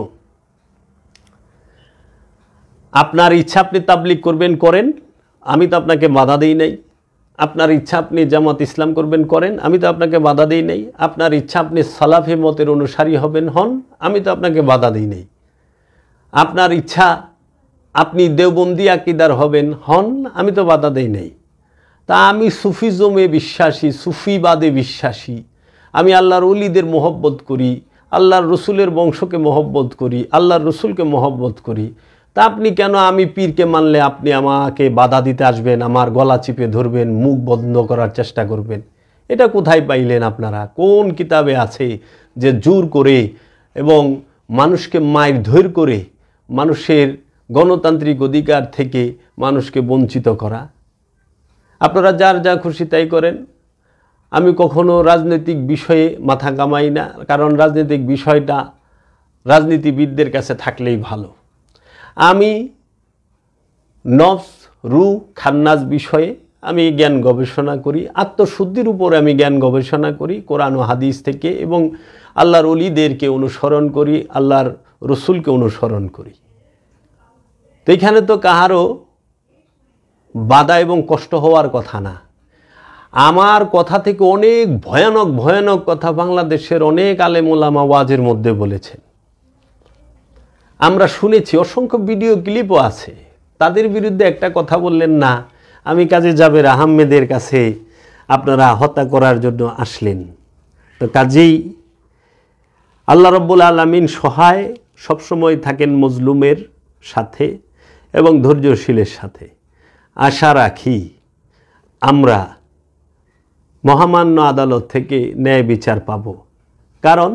আপনার ইচ্ছা আপনি তাবলিগ করবেন, করেন, আমি তো আপনাকে বাধা দেই নাই। আপনার ইচ্ছা আপনি জামাত ইসলাম করবেন, করেন, আমি তো আপনাকে বাধা দেই নাই। আপনার ইচ্ছা আপনি সালাফি মতের অনুসারী হবেন, হন, আমি তো আপনাকে বাধা দেই নাই। আপনার ইচ্ছা আপনি দেওবন্দি আকিদার হবেন, হন, আমি তো বাধা দেই নাই। তা আমি সুফিজমে বিশ্বাসী, সুফিবাদে বিশ্বাসী, আমি আল্লাহর ওলিদের মহব্বত করি, আল্লাহর রসুলের বংশকে মহব্বত করি, আল্লাহর রসুলকে মহব্বত করি। তা আপনি কেন আমি পীরকে মানলে আপনি আমাকে বাধা দিতে আসবেন, আমার গলা চিপে ধরবেন, মুখ বন্ধ করার চেষ্টা করবেন? এটা কোথায় পাইলেন আপনারা? কোন কিতাবে আছে যে জোর করে এবং মানুষকে মায়ের ধৈর করে মানুষের গণতান্ত্রিক অধিকার থেকে মানুষকে বঞ্চিত করা? আপনারা যার যা খুশি তাই করেন। আমি কখনো রাজনৈতিক বিষয়ে মাথা কামাই না, কারণ রাজনৈতিক বিষয়টা রাজনীতিবিদদের কাছে থাকলেই ভালো। আমি নফস, রূহ, খান্নাস বিষয়ে আমি জ্ঞান গবেষণা করি, আত্মশুদ্ধির উপরে আমি জ্ঞান গবেষণা করি কোরআন ও হাদিস থেকে, এবং আল্লাহর ওলিদেরকে অনুসরণ করি, আল্লাহর রসুলকে অনুসরণ করি। তো এখানে তো কাহারও বাধা এবং কষ্ট হওয়ার কথা না। আমার কথা থেকে অনেক ভয়ানক ভয়ানক কথা বাংলাদেশের অনেক আলেম ওলামা ওয়াজের মধ্যে বলেছেন, আমরা শুনেছি, অসংখ্য ভিডিও ক্লিপও আছে। তাদের বিরুদ্ধে একটা কথা বললেন না, আমি কাজী জাবের আহমেদের কাছে আপনারা হত্যা করার জন্য আসলেন। তো কাজেই আল্লাহ রাব্বুল আলামিন সহায় সবসময় থাকেন মজলুমের সাথে এবং ধৈর্যশীলের সাথে। আশা রাখি আমরা মহামান্য আদালত থেকে ন্যায় বিচার পাব। কারণ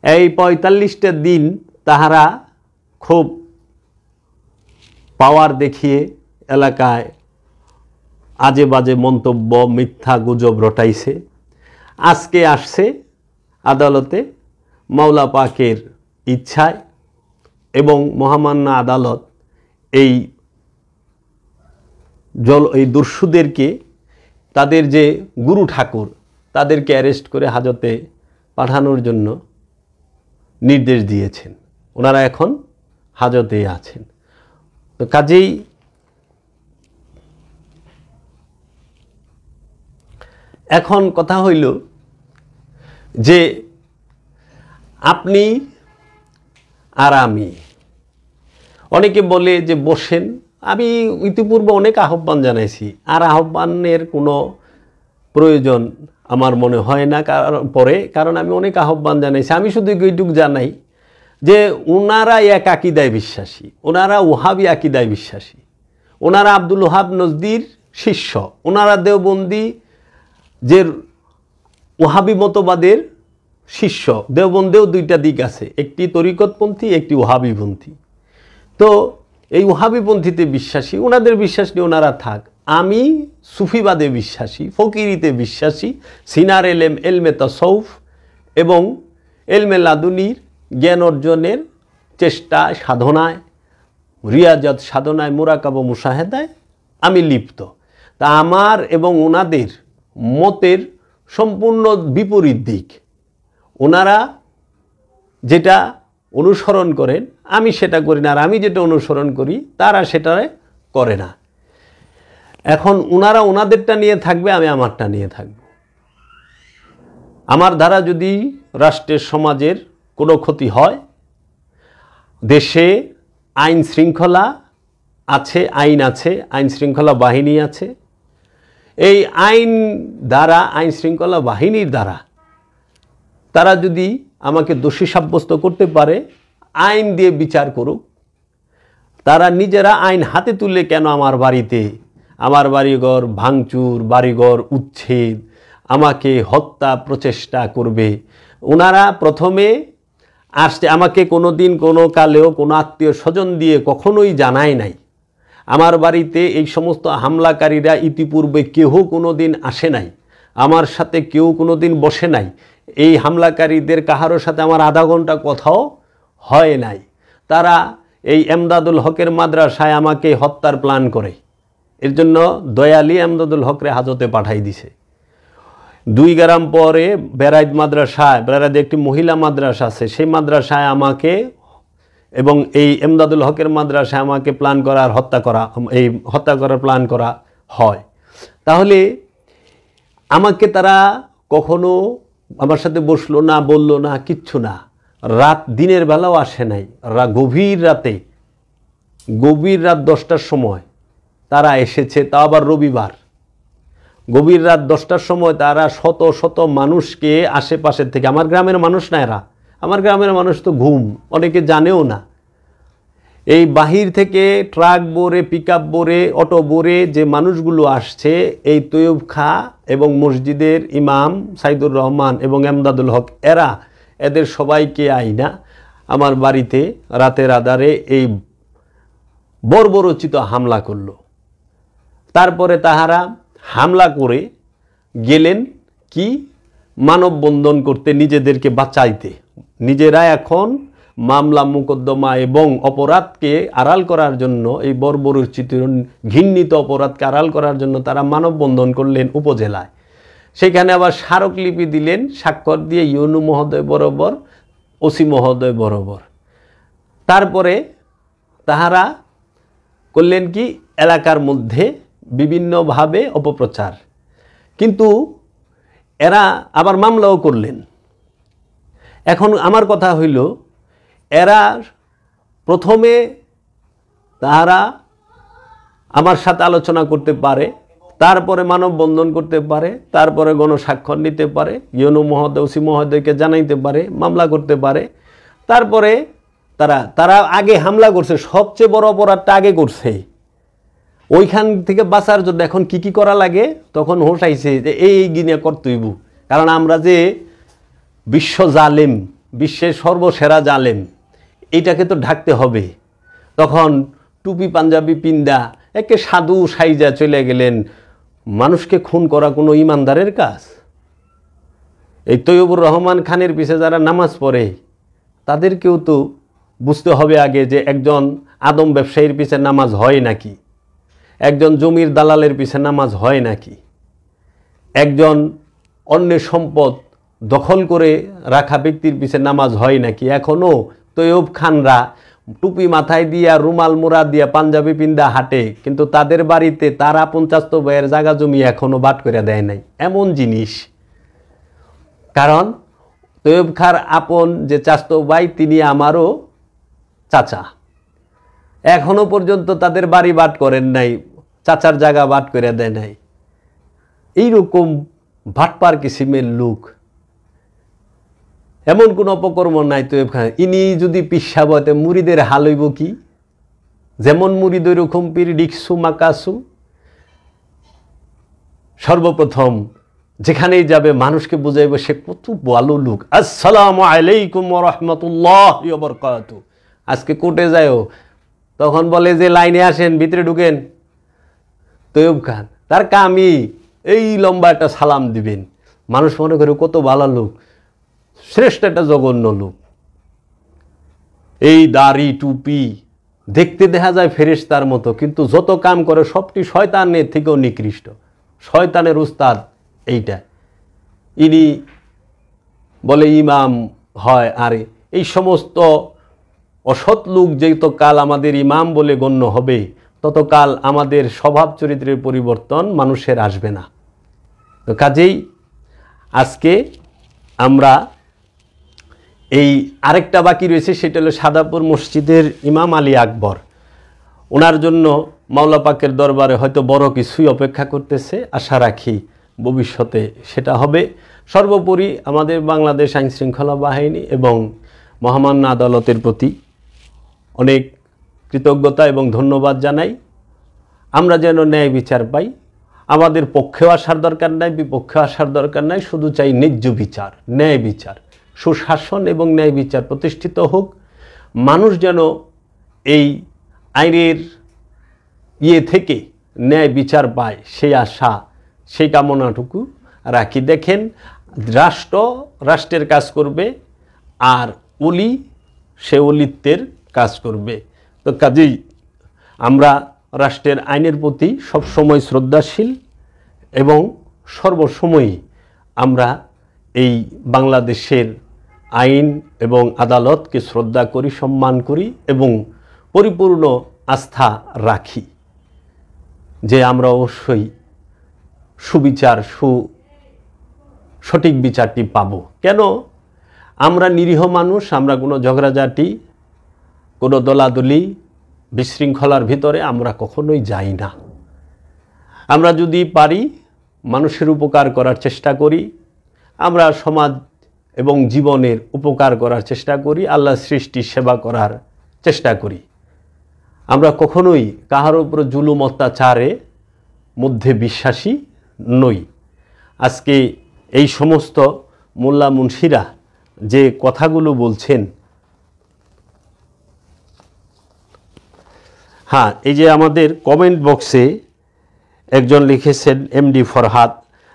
এই ৪৫টা দিন তাহারা খুব পাওয়ার দেখিয়ে এলাকায় আজে বাজে মন্তব্য, মিথ্যা গুজব রটাইছে। আজকে আসছে আদালতে মাওলা পাকের ইচ্ছায়, এবং মহামান্য আদালত এই দস্যুদেরকে, তাদের যে গুরু ঠাকুর, তাদেরকে অ্যারেস্ট করে হাজতে পাঠানোর জন্য নির্দেশ দিয়েছেন। ওনারা এখন হাজতে আছেন। তো কাজেই এখন কথা হইল যে আপনি আর আমি, অনেকে বলে যে বসেন, আমি ইতিপূর্বে অনেক আহ্বান জানাইছি, আর আহ্বানের কোনো প্রয়োজন আমার মনে হয় না কারণ আমি অনেক আহ্বান জানাইছি। আমি শুধু এইটুকু জানাই যে ওনারা এক আকিদায় বিশ্বাসী, ওনারা ওহাবি আকিদায় বিশ্বাসী, ওনারা আব্দুল ওহাব নজদির শিষ্য, ওনারা দেওবন্দি যে ওহাবি মতবাদের শিষ্য। দেওবন্দেও দুইটা দিক আছে, একটি তরিকতপন্থী, একটি ওহাবিপন্থী। তো এই ওহাবিপন্থীতে বিশ্বাসী, ওনাদের বিশ্বাস নিয়ে ওনারা থাক। আমি সুফিবাদে বিশ্বাসী, ফকিরিতে বিশ্বাসী, সিনার এলেম, এলমে তাসাউফ এবং এলমে লাদুনির জ্ঞান অর্জনের চেষ্টা সাধনায়, রিয়াজত সাধনায়, মুরাকাবা মুশাহেদায় আমি লিপ্ত। তা আমার এবং ওনাদের মতের সম্পূর্ণ বিপরীত দিক। ওনারা যেটা অনুসরণ করেন আমি সেটা করি না, আর আমি যেটা অনুসরণ করি তারা সেটা করে না। এখন ওনারা ওনাদেরটা নিয়ে থাকবে, আমি আমারটা নিয়ে থাকব। আমার দ্বারা যদি রাষ্ট্রের সমাজের কোনো ক্ষতি হয়, দেশে আইন শৃঙ্খলা আছে, আইন শৃঙ্খলা বাহিনী আছে, এই আইন শৃঙ্খলা বাহিনীর দ্বারা তারা যদি আমাকে দোষী সাব্যস্ত করতে পারে, আইন দিয়ে বিচার করুক। তারা নিজেরা আইন হাতে তুলে কেন আমার বাড়িতে, আমার বাড়িঘর ভাঙচুর, বাড়িঘর উচ্ছেদ, আমাকে হত্যা প্রচেষ্টা করবে? ওনারা প্রথমে আসছে, আমাকে কোনো দিন কোনো কালেও কোনো আত্মীয় স্বজন দিয়ে কখনোই জানায় নাই। আমার বাড়িতে এই সমস্ত হামলাকারীরা ইতিপূর্বে কেউ কোনো দিন আসে নাই, আমার সাথে কেউ কোনো দিন বসে নাই। এই হামলাকারীদের কাহারোর সাথে আমার আধা ঘন্টা কথাও হয় নাই। তারা এই এমদাদুল হকের মাদ্রাসায় আমাকে হত্যার প্ল্যান করে, এর জন্য দয়ালি এমদাদুল হকরে হাজতে পাঠাই দিছে। 2 গ্রাম পরে বেরাইদ মাদ্রাসায়, বেরাইদে একটি মহিলা মাদ্রাসা আছে, সেই মাদ্রাসায় আমাকে এবং এই এমদাদুল হকের মাদ্রাসায় আমাকে প্ল্যান করা আর হত্যা করার প্ল্যান করা হয়। তাহলে আমাকে তারা কখনো আমার সাথে বসলো না, বললো না, কিচ্ছু না। দিনের বেলাও আসে নাই, গভীর রাত 10টার সময় তারা এসেছে, তা আবার রবিবার। গভীর রাত 10টার সময় তারা শত শত মানুষকে আশেপাশের থেকে, আমার গ্রামের মানুষ না এরা, আমার গ্রামের মানুষ তো ঘুম, অনেকে জানেও না। এই বাহির থেকে ট্রাক বোরে, পিকআপ বোরে, অটো বোরে যে মানুষগুলো আসছে, এই তৈয়ব খা এবং মসজিদের ইমাম সাইদুর রহমান এবং এমদাদুল হক, এদের সবাইকে আইনা আমার বাড়িতে রাতের আধারে এই বর্বরোচিত হামলা করলো। তারপরে তাহারা হামলা করে গেলেন কি, মানববন্ধন করতে, নিজেদেরকে বাঁচাইতে। নিজেরা এখন মামলা মোকদ্দমা এবং অপরাধকে আড়াল করার জন্য, এই বর্বরোচিত ঘৃণিত অপরাধকে আড়াল করার জন্য তারা মানববন্ধন করলেন উপজেলায়। সেখানে আবার স্মারকলিপি দিলেন, স্বাক্ষর দিয়ে ইউনু মহোদয় বরাবর, ওসি মহোদয় বরাবর। তারপরে তাহারা করলেন কি, এলাকার মধ্যে বিভিন্নভাবে অপপ্রচার। কিন্তু এরা আবার মামলাও করলেন। এখন আমার কথা হইল, এরা প্রথমে তাহারা আমার সাথে আলোচনা করতে পারে, তারপরে মানববন্ধন করতে পারে, তারপরে গণস্বাক্ষর নিতে পারে, ইউনু মহোদয়, ওসি মহোদয়কে জানাইতে পারে, মামলা করতে পারে। তারপরে তারা আগে হামলা করছে, সবচেয়ে বড় অপরাধটা আগে করছে। ওইখান থেকে বাঁচার জন্য এখন কি কি করা লাগে, তখন হোশ আইছে যে এই গিনে করতেইব। কারণ আমরা যে বিশ্ব জালেম, বিশ্বের সর্বসেরা জালেম, এইটাকে তো ঢাকতে হবে। তখন টুপি পাঞ্জাবি পিন্দা একে সাধু সাইজা চলে গেলেন। মানুষকে খুন করা কোনো ইমানদারের কাজ? এই তৈয়বুর রহমান খানের পিছে যারা নামাজ পড়ে, তাদেরকেও তো বুঝতে হবে আগে যে একজন আদম ব্যবসায়ীর পিছে নামাজ হয় নাকি, একজন জমির দালালের পিছে নামাজ হয় নাকি, একজন অন্যের সম্পদ দখল করে রাখা ব্যক্তির পিছে নামাজ হয় নাকি। এখনও তৈয়ব খানরা টুপি মাথায় দিয়া, রুমাল মোড়া দিয়া, পাঞ্জাবি পিন্দা হাঁটে, কিন্তু তাদের বাড়িতে তারা 50 ভাইয়ের জায়গা জমি এখনও বাট করে দেয় নাই, এমন জিনিস। কারণ তৈয়ব খার আপন যে চাচতো ভাই, তিনি আমারও চাচা, এখনো পর্যন্ত তাদের বাড়ি বাট করেন নাই, চাচার জায়গা বাট করে দেয় নাই। এইরকম ভাটপার কিসিমের লোক, এমন কোন অপকর্ম নাই তৈয়ব খান। ইনি যদি পিসা বতে মুরিদের হাল হইব কি? যেমন মুরিদ ওইরকম পীর, ডিকসু মাকাসু। সর্বপ্রথম যেখানেই যাবে মানুষকে বুঝাইব সে কত ভালো লোক। আসসালামু আলাইকুম ওয়া রাহমাতুল্লাহি ওয়া বারাকাতুহু। আজকে কোর্টে যায়ও, তখন বলে যে লাইনে আসেন, ভিতরে ঢুকেন। তৈয়ব খান তার কামই এই লম্বা একটা সালাম দিবেন, মানুষ মনে করে কত ভালো লোক, শ্রেষ্ঠ একটা জঘন্য লোক। এই দাড়ি টুপি দেখতে দেখা যায় ফেরেশতার মতো, কিন্তু যত কাম করে সবটি শয়তানের থেকেও নিকৃষ্ট। শয়তানের উস্তাদ এইটা। ইনি বলে ইমাম হয়, আর এই সমস্ত অসৎ লোক যতকাল আমাদের ইমাম বলে গণ্য হবে, ততকাল আমাদের স্বভাব চরিত্রের পরিবর্তন মানুষের আসবে না। তো কাজেই আজকে আমরা এই আরেকটা বাকি রয়েছে, সেটা হলো সাদাপুর মসজিদের ইমাম আলী আকবর। ওনার জন্য মাওলা পাকের দরবারে হয়তো বড় কিছুই অপেক্ষা করতেছে, আশা রাখি ভবিষ্যতে সেটা হবে। সর্বোপরি আমাদের বাংলাদেশ আইনশৃঙ্খলা বাহিনী এবং মহামান্য আদালতের প্রতি অনেক কৃতজ্ঞতা এবং ধন্যবাদ জানাই। আমরা যেন ন্যায় বিচার পাই। আমাদের পক্ষেও আসার দরকার নাই, বিপক্ষেও আসার দরকার নাই, শুধু চাই ন্যায্য বিচার, ন্যায় বিচার, সুশাসন এবং ন্যায় বিচার প্রতিষ্ঠিত হোক। মানুষ যেন এই আইনের থেকে ন্যায় বিচার পায়, সেই আশা, সেই কামনাটুকু রাখি। দেখেন, রাষ্ট্রের কাজ করবে, আর ওলি সে ওলিত্বের কাজ করবে। তো কাজেই আমরা রাষ্ট্রের আইনের প্রতি সবসময় শ্রদ্ধাশীল এবং সর্বসময়ই আমরা এই বাংলাদেশের আইন এবং আদালতকে শ্রদ্ধা করি, সম্মান করি এবং পরিপূর্ণ আস্থা রাখি যে আমরা অবশ্যই সুবিচার, সঠিক বিচারটি পাব। কেন? আমরা নিরীহ মানুষ, আমরা কোনো ঝগড়াঝাটি, কোনো দলাদলি, বিশৃঙ্খলার ভিতরে আমরা কখনোই যাই না। আমরা যদি পারি মানুষের উপকার করার চেষ্টা করি, আমরা সমাজ এবং জীবনের উপকার করার চেষ্টা করি, আল্লাহর সৃষ্টির সেবা করার চেষ্টা করি। আমরা কখনোই কাহার উপর জুলুম অত্যাচারে মধ্যে বিশ্বাসী নই। আজকে এই সমস্ত মোল্লা মুন্সিরা যে কথাগুলো বলছেন, হ্যাঁ, এই যে আমাদের কমেন্ট বক্সে একজন লিখেছেন, এমডি ফরহাদ,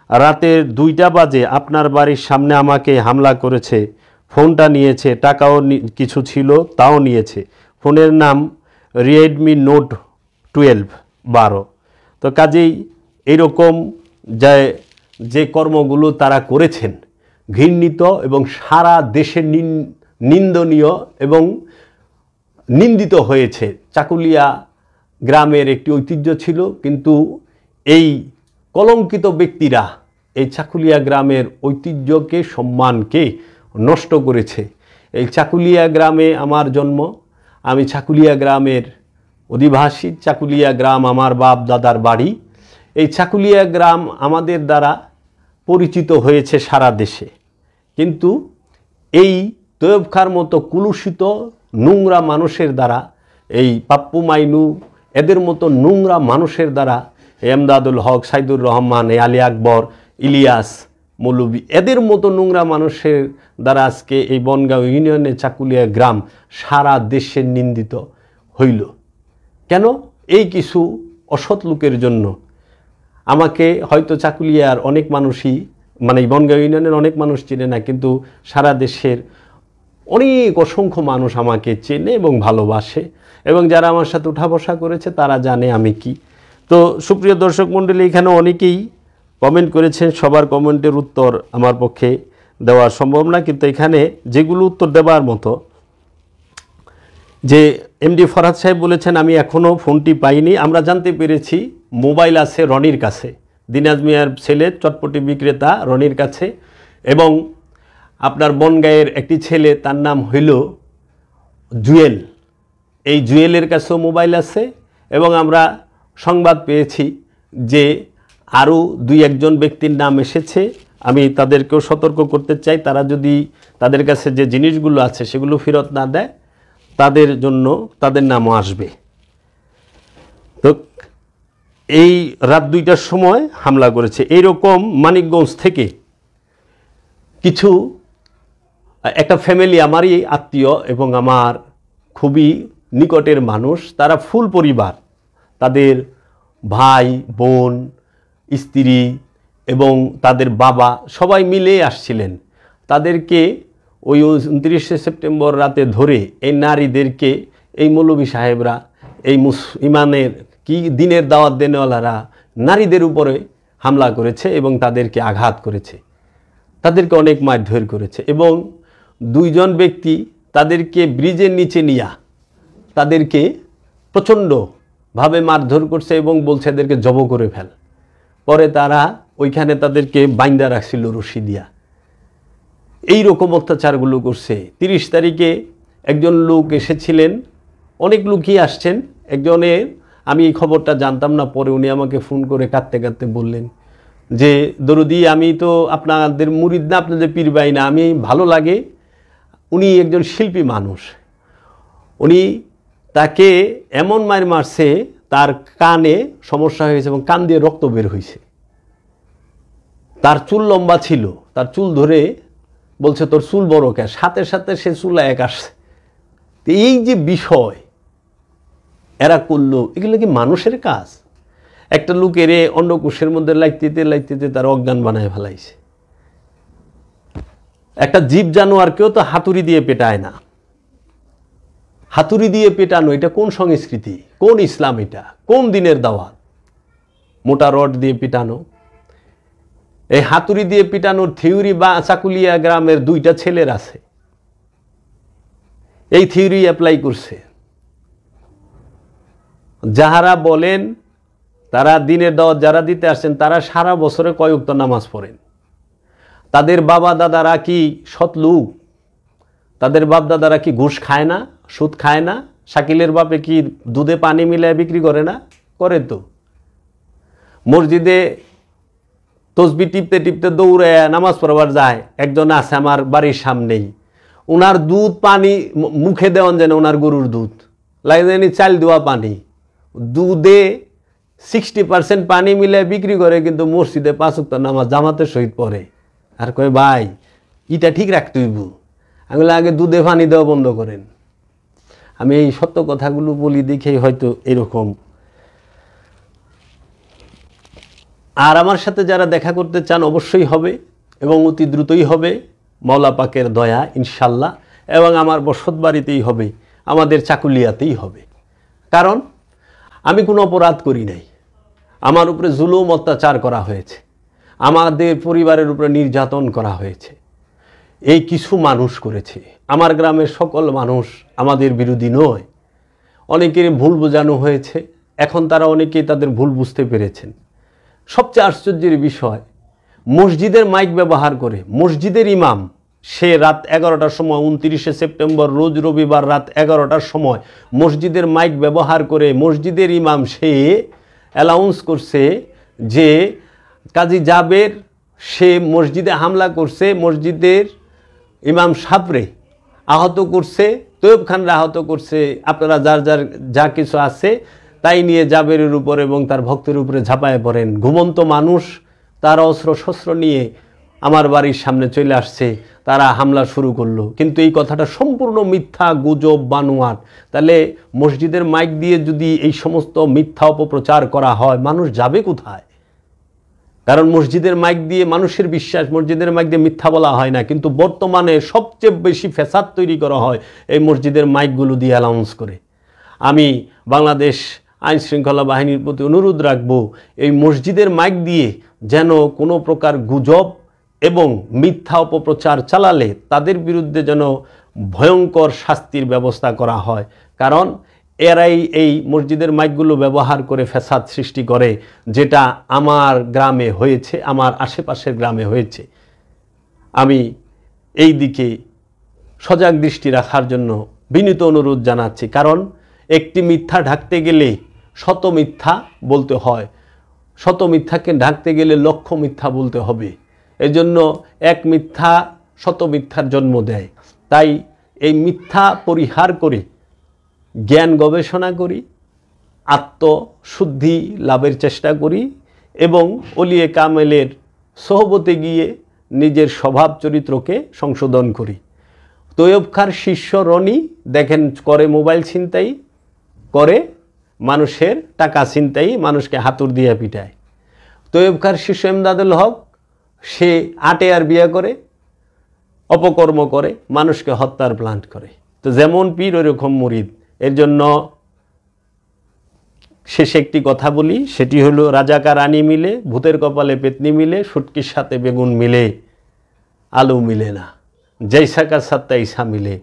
রাতের 2টা বাজে আপনার বাড়ির সামনে আমাকে হামলা করেছে, ফোনটা নিয়েছে, টাকাও কিছু ছিল তাও নিয়েছে। ফোনের নাম রেডমি নোট 12। তো কাজেই এইরকম যে কর্মগুলো তারা করেছেন ঘৃণিত এবং সারা দেশে নিন্দনীয় এবং নিন্দিত হয়েছে। চাকুলিয়া গ্রামের একটি ঐতিহ্য ছিল, কিন্তু এই কলঙ্কিত ব্যক্তিরা এই চাকুলিয়া গ্রামের ঐতিহ্যকে, সম্মানকে নষ্ট করেছে। এই চাকুলিয়া গ্রামে আমার জন্ম, আমি চাকুলিয়া গ্রামের অধিবাসী। চাকুলিয়া গ্রাম আমার বাপ দাদার বাড়ি। এই চাকুলিয়া গ্রাম আমাদের দ্বারা পরিচিত হয়েছে সারা দেশে, কিন্তু এই তৈয়ব খার মতো কুলুষিত নোংরা মানুষের দ্বারা, এই পাপ্পু মাইনু এদের মতো নোংরা মানুষের দ্বারা, এমদাদুল হক, সাইদুর রহমান, আলী আকবর, ইলিয়াস মৌলবী, এদের মতো নোংরা মানুষের দ্বারা আজকে এই বনগাঁও ইউনিয়নের চাকুলিয়া গ্রাম সারা দেশে নিন্দিত হইল। কেন? এই কিছু অসৎ লোকের জন্য। আমাকে হয়তো চাকুলিয়ার অনেক মানুষই, মানে বনগাঁও ইউনিয়নের অনেক মানুষ চেনে না, কিন্তু সারা দেশের অনেক অসংখ্য মানুষ আমাকে চেনে এবং ভালোবাসে, এবং যারা আমার সাথে উঠা বসা করেছে তারা জানে আমি কি। তো সুপ্রিয় দর্শক মণ্ডলী, এখানে অনেকেই কমেন্ট করেছেন, সবার কমেন্টের উত্তর আমার পক্ষে দেওয়া সম্ভব না, কিন্তু এখানে যেগুলো উত্তর দেওয়ার মতো, যে এমডি ফরহাদ সাহেব বলেছেন আমি এখনও ফোনটি পাইনি। আমরা জানতে পেরেছি মোবাইল আছে রনির কাছে, দিনাজ মিয়ার ছেলে চটপটি বিক্রেতা রনির কাছে, এবং আপনার বনগাঁয়ের একটি ছেলে, তার নাম হইল জুয়েল, এই জুয়েলের কাছেও মোবাইল আছে। এবং আমরা সংবাদ পেয়েছি যে আরও 2-1জন ব্যক্তির নাম এসেছে। আমি তাদেরকেও সতর্ক করতে চাই, তারা যদি তাদের কাছে যে জিনিসগুলো আছে সেগুলো ফেরত না দেয়, তাদের জন্য তাদের নামও আসবে। তো এই রাত 2টার সময় হামলা করেছে। এইরকম মানিকগঞ্জ থেকে কিছু একটা ফ্যামিলি, আমারই আত্মীয় এবং আমার খুবই নিকটের মানুষ, তারা ফুল পরিবার, তাদের ভাই, বোন, স্ত্রী এবং তাদের বাবা সবাই মিলে আসছিলেন। তাদেরকে ওই 29শে সেপ্টেম্বর রাতে ধরে এই নারীদেরকে এই মৌলভী সাহেবরা এই ইমানের কি দিনের দাওয়াত দেনেওয়ালারা নারীদের উপরে হামলা করেছে এবং তাদেরকে আঘাত করেছে, তাদেরকে অনেক মারধর করেছে এবং 2 জন ব্যক্তি তাদেরকে ব্রিজের নিচে নিয়ে তাদেরকে প্রচণ্ডভাবে মারধর করছে এবং বলছে এদেরকে জব করে ফেল। পরে তারা ওইখানে তাদেরকে বাইন্দা রাখছিল রশি দিয়া। এই রকম অত্যাচারগুলো করছে। 30 তারিখে একজন লোক এসেছিলেন, অনেক লোকই আসছেন। একজনের আমি এই খবরটা জানতাম না, পরে উনি আমাকে ফোন করে কাঁদতে কাঁদতে বললেন যে দরুদি আমি তো আপনাদের মুরিদ না, আপনাদের পীর ভাই না, আমি ভালো লাগে। উনি একজন শিল্পী মানুষ, উনি তাকে এমন মার মারছে তার কানে সমস্যা হয়েছে এবং কান দিয়ে রক্ত বের হয়েছে। তার চুল লম্বা ছিল, তার চুল ধরে বলছে তোর চুল বড় কে, সাথে সাথে সে চুল এক আসছে। এই যে বিষয় এরা করলো, এগুলো কি মানুষের কাজ? একটা লোকের অন্ডকোষের মধ্যে লাইতে লাইতে তার অজ্ঞান বানায় ফেলাইছে। একটা জীব জানোয়ারকেও তো হাতুড়ি দিয়ে পেটায় না। হাতুড়ি দিয়ে পেটানো এটা কোন সংস্কৃতি, কোন ইসলাম, এটা কোন দিনের দাওয়াত? মোটা রড দিয়ে পিটানো। এই হাতুড়ি দিয়ে পিটানোর থিওরি বা চাকুলিয়া গ্রামের 2টা ছেলের আছে, এই থিওরি অ্যাপ্লাই করছে। যাহারা বলেন তারা দিনের দাওয়াত যারা দিতে আসছেন তারা সারা বছরে কয়েক ওয়াক্ত নামাজ পড়েন। তাদের বাবা দাদারা কি সৎ লোক? তাদের বাপ দাদারা কি ঘুষ খায় না, সুদ খায় না? শাকিলের বাপে কি দুধে পানি মিলায় বিক্রি করে না? করে তো। মসজিদে তসবি টিপতে টিপতে দৌড়ে নামাজ পড়বার যায়। একজন আছে আমার বাড়ির সামনেই, ওনার দুধ পানি মুখে দেওয়ান যেন ওনার গরুর দুধ লাগে, চাল দেওয়া পানি, দুধে 60% পানি মিলায় বিক্রি করে, কিন্তু মসজিদে 5 ওয়াক্ত নামাজ জামাতের সহিত পড়ে। আর কয় ভাই এটা ঠিক রাখতে হইব, আমি আগে দুধে পানি দেওয়া বন্ধ করেন। আমি এই সত্য কথাগুলো বলি দেখেই হয়তো এরকম। আর আমার সাথে যারা দেখা করতে চান অবশ্যই হবে এবং অতি দ্রুতই হবে, মাওলা পাকের দয়া ইনশাল্লাহ। এবং আমার বসত বাড়িতেই হবে, আমাদের চাকুলিয়াতেই হবে। কারণ আমি কোনো অপরাধ করি নাই, আমার উপরে জুলুম অত্যাচার করা হয়েছে, আমাদের পরিবারের উপরে নির্যাতন করা হয়েছে, এই কিছু মানুষ করেছে। আমার গ্রামের সকল মানুষ আমাদের বিরোধী নয়। অনেকের ভুল বোঝানো হয়েছে, এখন তারা অনেকেই তাদের ভুল বুঝতে পেরেছেন। সবচেয়ে আশ্চর্যের বিষয়, মসজিদের মাইক ব্যবহার করে মসজিদের ইমাম সে রাত 11টার সময় 29শে সেপ্টেম্বর রোজ রবিবার রাত 11টার সময় মসজিদের মাইক ব্যবহার করে মসজিদের ইমাম সে অ্যানাউন্স করছে যে কাজী জাবের সে মসজিদে হামলা করছে, মসজিদের ইমাম সাবরে আহত করছে, তৈয়ব খানরা আহত করছে, আপনারা যার যার যা কিছু আছে তাই নিয়ে জাবেরের উপর এবং তার ভক্তের উপরে ঝাঁপায় পড়েন। ঘুমন্ত মানুষ তার অস্ত্র শস্ত্র নিয়ে আমার বাড়ির সামনে চলে আসছে, তারা হামলা শুরু করলো। কিন্তু এই কথাটা সম্পূর্ণ মিথ্যা, গুজব, বানোয়াট। তাহলে মসজিদের মাইক দিয়ে যদি এই সমস্ত মিথ্যা অপপ্রচার করা হয়, মানুষ যাবে কোথায়? কারণ মসজিদের মাইক দিয়ে মানুষের বিশ্বাস, মসজিদের মাইক দিয়ে মিথ্যা বলা হয় না, কিন্তু বর্তমানে সবচেয়ে বেশি ফ্যাসাদ তৈরি করা হয় এই মসজিদের মাইকগুলো দিয়ে অ্যানাউন্স করে। আমি বাংলাদেশ আইন শৃঙ্খলা বাহিনীর প্রতি অনুরোধ রাখব, এই মসজিদের মাইক দিয়ে যেন কোনো প্রকার গুজব এবং মিথ্যা অপপ্রচার চালালে তাদের বিরুদ্ধে যেন ভয়ঙ্কর শাস্তির ব্যবস্থা করা হয়। কারণ এরাই এই মসজিদের মাইকগুলো ব্যবহার করে ফ্যাসাদ সৃষ্টি করে, যেটা আমার গ্রামে হয়েছে, আমার আশেপাশের গ্রামে হয়েছে। আমি এই দিকে সজাগ দৃষ্টি রাখার জন্য বিনীত অনুরোধ জানাচ্ছি। কারণ একটি মিথ্যা ঢাকতে গেলে শত মিথ্যা বলতে হয়, শত মিথ্যাকে ঢাকতে গেলে লক্ষ মিথ্যা বলতে হবে। এজন্য এক মিথ্যা শত মিথ্যার জন্ম দেয়। তাই এই মিথ্যা পরিহার করে জ্ঞান গবেষণা করি, আত্মশুদ্ধি লাভের চেষ্টা করি এবং ওলিয়ে কামেলের সোহবতে গিয়ে নিজের স্বভাব চরিত্রকে সংশোধন করি। তৈয়ব খাঁর শিষ্য রনি দেখেন করে মোবাইল ছিনতাই, করে মানুষের টাকা ছিনতাই, মানুষকে হাতুড় দিয়ে পিটায়। তৈয়ব খাঁর শিষ্য এমদাদুল হক সে 8 আর বিয়ে করে, অপকর্ম করে, মানুষকে হত্যার প্ল্যান করে। তো যেমন পীর ওইরকম মুরিদ। এর জন্য শেষে একটি কথা বলি, সেটি হলো রাজাকার রানী মিলে, ভূতের কপালে পেতনি মিলে, শুটকির সাথে বেগুন মিলে, আলু মিলে না, জৈসা কা সাত্তা ঈসা মিলে।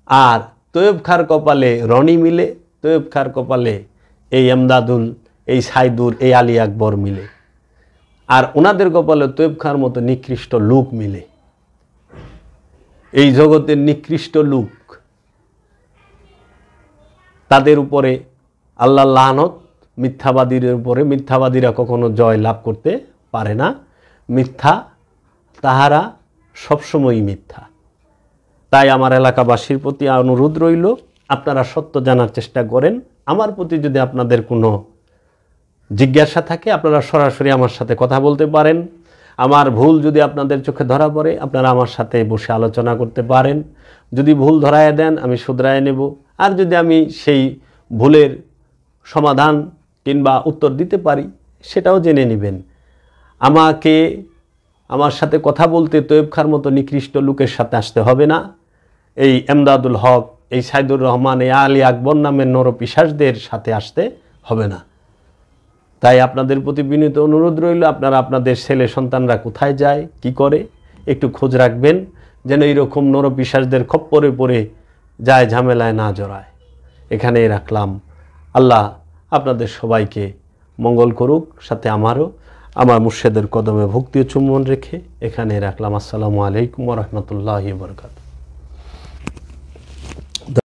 আর তৈয়ব খার কপালে রনি মিলে, তৈয়ব খার কপালে এই এমদাদুল, এই সাইদুর, এই আলী আকবর মিলে। আর ওনাদের কপালে তৈয়ব খার মতো নিকৃষ্ট লোক মিলে। এই জগতের নিকৃষ্ট লোক, তাদের উপরে আল্লাহর লানত। মিথ্যাবাদীদের উপরে, মিথ্যাবাদীরা কখনো জয় লাভ করতে পারে না। মিথ্যা, তাহারা সবসময়ই মিথ্যা। তাই আমার এলাকাবাসীর প্রতি অনুরোধ রইল, আপনারা সত্য জানার চেষ্টা করেন। আমার প্রতি যদি আপনাদের কোনো জিজ্ঞাসা থাকে, আপনারা সরাসরি আমার সাথে কথা বলতে পারেন। আমার ভুল যদি আপনাদের চোখে ধরা পড়ে, আপনারা আমার সাথে বসে আলোচনা করতে পারেন। যদি ভুল ধরায় দেন, আমি শুধরায় নেব। আর যদি আমি সেই ভুলের সমাধান কিংবা উত্তর দিতে পারি, সেটাও জেনে নেবেন। আমাকে আমার সাথে কথা বলতে তৈয়ব খার মতো নিকৃষ্ট লোকের সাথে আসতে হবে না। এই এমদাদুল হক, এই সাইদুর রহমান, এই আলী আকবর নামের নরপিশাচদের সাথে আসতে হবে না। তাই আপনাদের প্রতি বিনীত অনুরোধ রইল, আপনারা আপনাদের ছেলে সন্তানরা কোথায় যায়, কি করে, একটু খোঁজ রাখবেন, যেন এইরকম নরপিশাচদের খপ্পরে পড়ে যায়, ঝামেলায় না জড়ায়। এখানেই রাখলাম। আল্লাহ আপনাদের সবাইকে মঙ্গল করুক, সাথে আমারও। আমার মুর্শেদের কদমে ভক্তি ও চুম্বন রেখে এখানে রাখলাম। আসসালামু আলাইকুম ওয়া রাহমাতুল্লাহি ওয়া বারাকাতুহু।